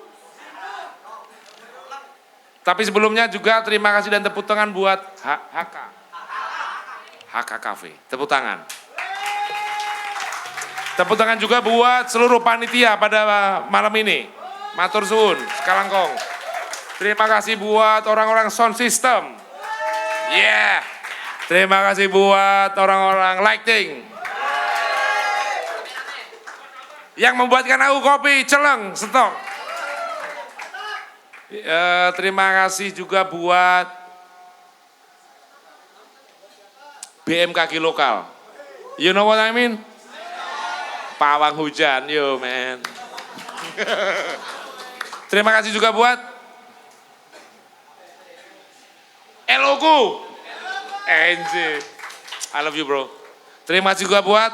Tapi sebelumnya juga terima kasih dan tepuk tangan buat HK Cafe. Tepuk tangan. Tepuk tangan juga buat seluruh panitia pada malam ini. Matur suwun, sekalangkong. Terima kasih buat orang-orang sound system. Yeah. Terima kasih buat orang-orang lighting. Yang membuatkan aku kopi celeng stok. Terima kasih juga buat BMKG lokal. You know what I mean? Pawang hujan, yo man. Terima kasih juga buat Eloku. Anjir. I love you bro. Terima kasih juga buat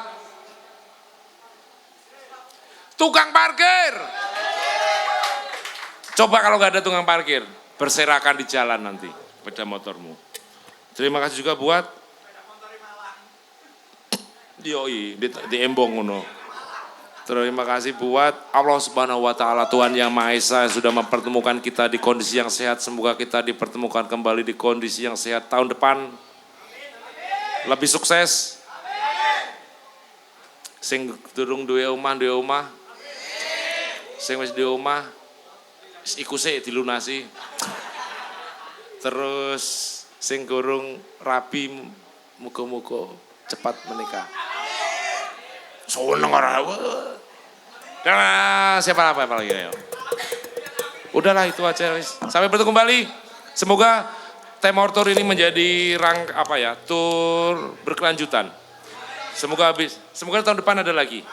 tukang parkir. Coba kalau nggak ada tukang parkir, berserakan di jalan nanti sepeda motormu. Terima kasih juga buat di Embong ngono. Terima kasih buat Allah Subhanahu wa taala, Tuhan yang Maha Esa, yang sudah mempertemukan kita di kondisi yang sehat. Semoga kita dipertemukan kembali di kondisi yang sehat tahun depan. Lebih sukses. Sing durung duwe omah. Sing wis duwe omah iku sik dilunasi. Terus sing gorong rabi muga-muga cepat menikah. Seneng ora. Karena siapa lagi ya? Udahlah itu aja wis. Sampai bertemu kembali. Semoga Temor Tour ini menjadi tour berkelanjutan. Semoga tahun depan ada lagi.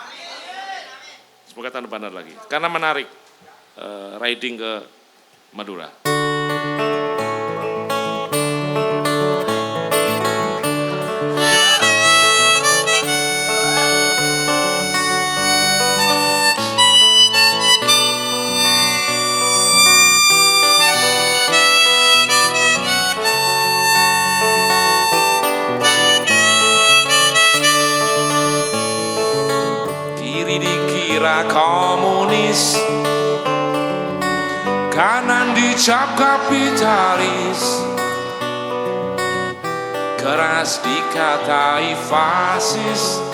Semoga tahun depan ada lagi. Karena menarik riding ke Madura. dikira komunis, kanan dicap kapitalis, keras dikatai fasis,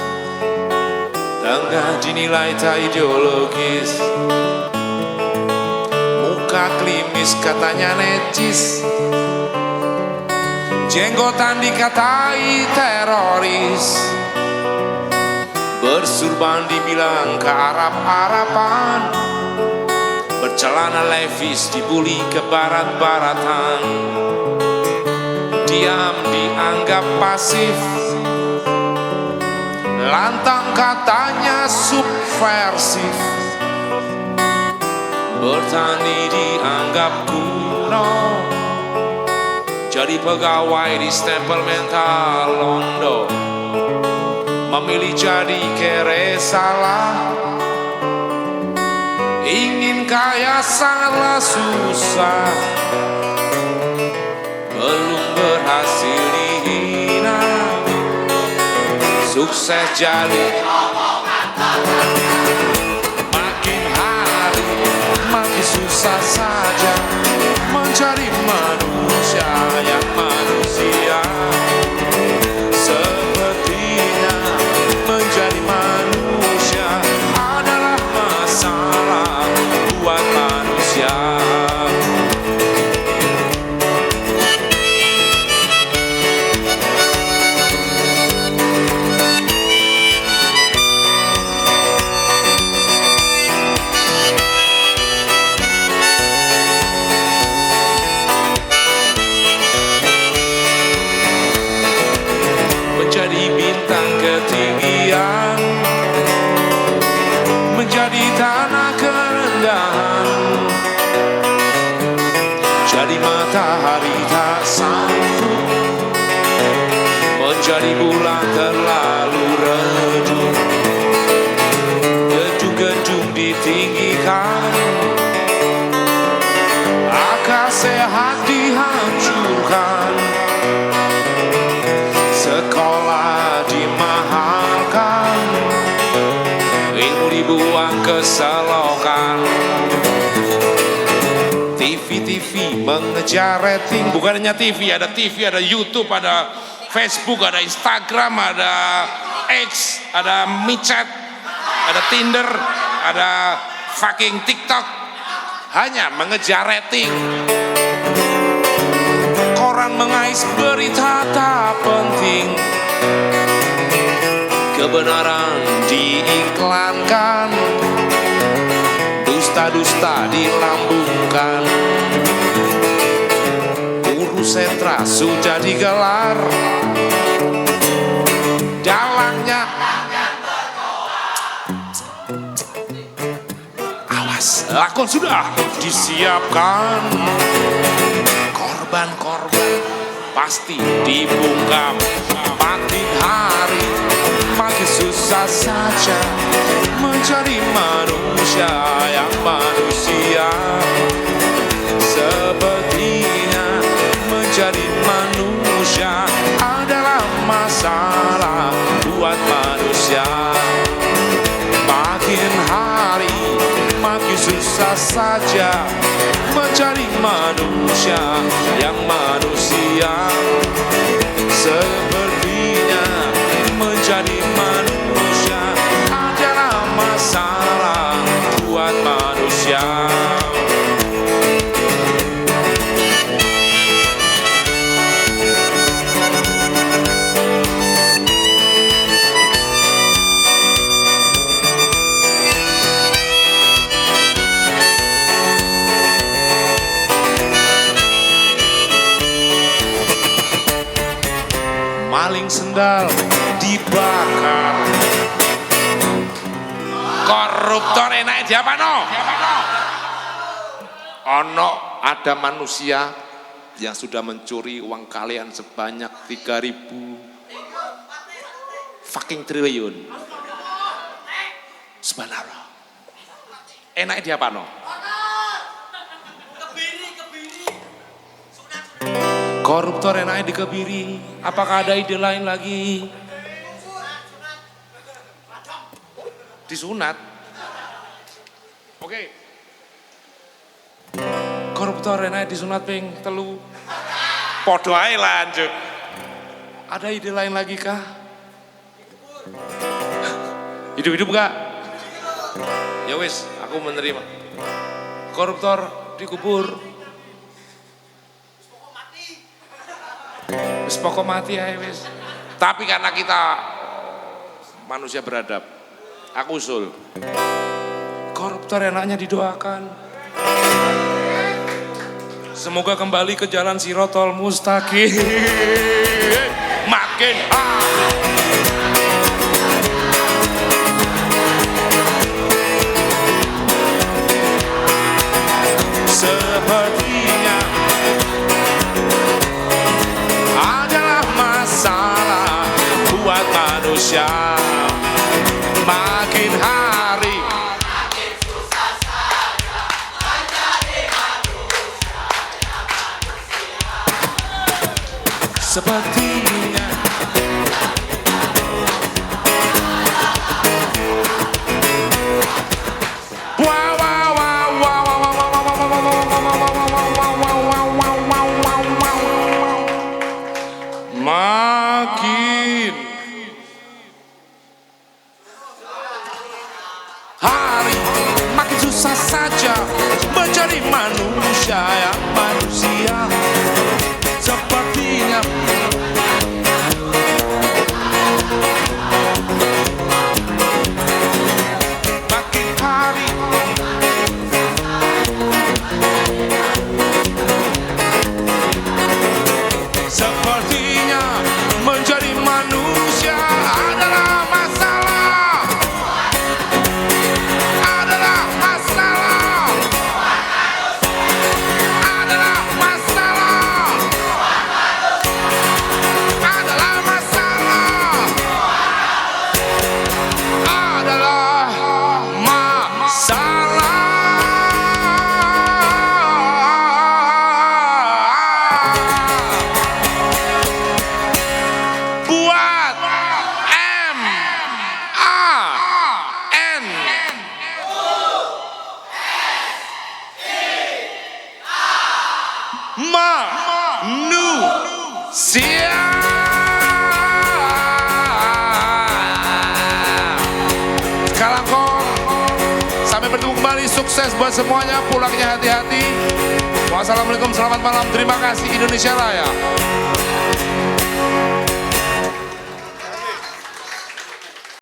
tengah dinilai tak ideologis, muka klimis katanya necis, jenggotan dikatai teroris, bersurban dibilang ke Arab-Araban, bercelana Levi's dibuli ke barat-baratan, diam dianggap pasif, lantang katanya subversif, bertani dianggap kuno, jadi pegawai di stempel mental londo, memilih jadi kere salah, ingin kaya sangatlah susah, belum berhasil dihina, sukses jadi makin hari makin susah saja mencari manusia yang manusia. Sepertinya menjadi manusia adalah masalah buat manusia. Menjadi bintang ketinggian, menjadi tanah kerendahan, jadi matahari tak sanggup, menjadi bulan terlalu redup, gedung-gedung ditinggikan, akal sehat dihancurkan, sekolah dimahalkan, ilmu dibuang ke selokan, TV mengejar rating. Bukan hanya TV, ada YouTube, ada Facebook, ada Instagram, ada X, ada micet, ada Tinder, ada fucking TikTok, hanya mengejar rating. Koran mengais berita tak penting, kebenaran diiklankan, dusta-dusta dilambungkan, guru sentra sudah digelar, dalangnya awas, lakon sudah disiapkan, korban-korban pasti dibungkam, makin hari makin susah saja mencari manusia yang manusia. Sepertinya menjadi manusia adalah masalah buat manusia. Makin hari makin susah saja mencari manusia yang manusia. Sepertinya menjadi manusia adalah masalah buat manusia. Maling sendal dibakar, koruptor enak diapa no? Ono ada manusia yang sudah mencuri uang kalian sebanyak 3.000 fucking triliun. Subhanallah. Enak diapa no? Koruptor enaknya dikebiri. Apakah ada ide lain lagi? Disunat. Oke. Koruptor enak disunat ping telu. Podo ae lanjut. Ada ide lain lagi kah? Hidup-hidup enggak? Ya wis, aku menerima. Koruptor dikubur. Wis pokok mati ae wis. Tapi karena kita manusia beradab, aku usul. Koruptor enaknya didoakan. Semoga kembali ke jalan Sirotol Mustaqim. Makin sepertinya adalah masalah buat manusia. Makin hari makin susah saja menjadi manusia. Sepertinya makin hari makin susah saja menjadi manusia yang manusia. Sepertinya makin hari sepertinya menjadi manusia adalah masalah. Adalah masalah. Adalah masalah. Adalah masalah. Adalah masalah. Buat MAN manusia. Kalangkong, sampai bertemu kembali, sukses buat semuanya, pulangnya hati-hati. Wassalamualaikum, selamat malam, terima kasih, Indonesia Raya.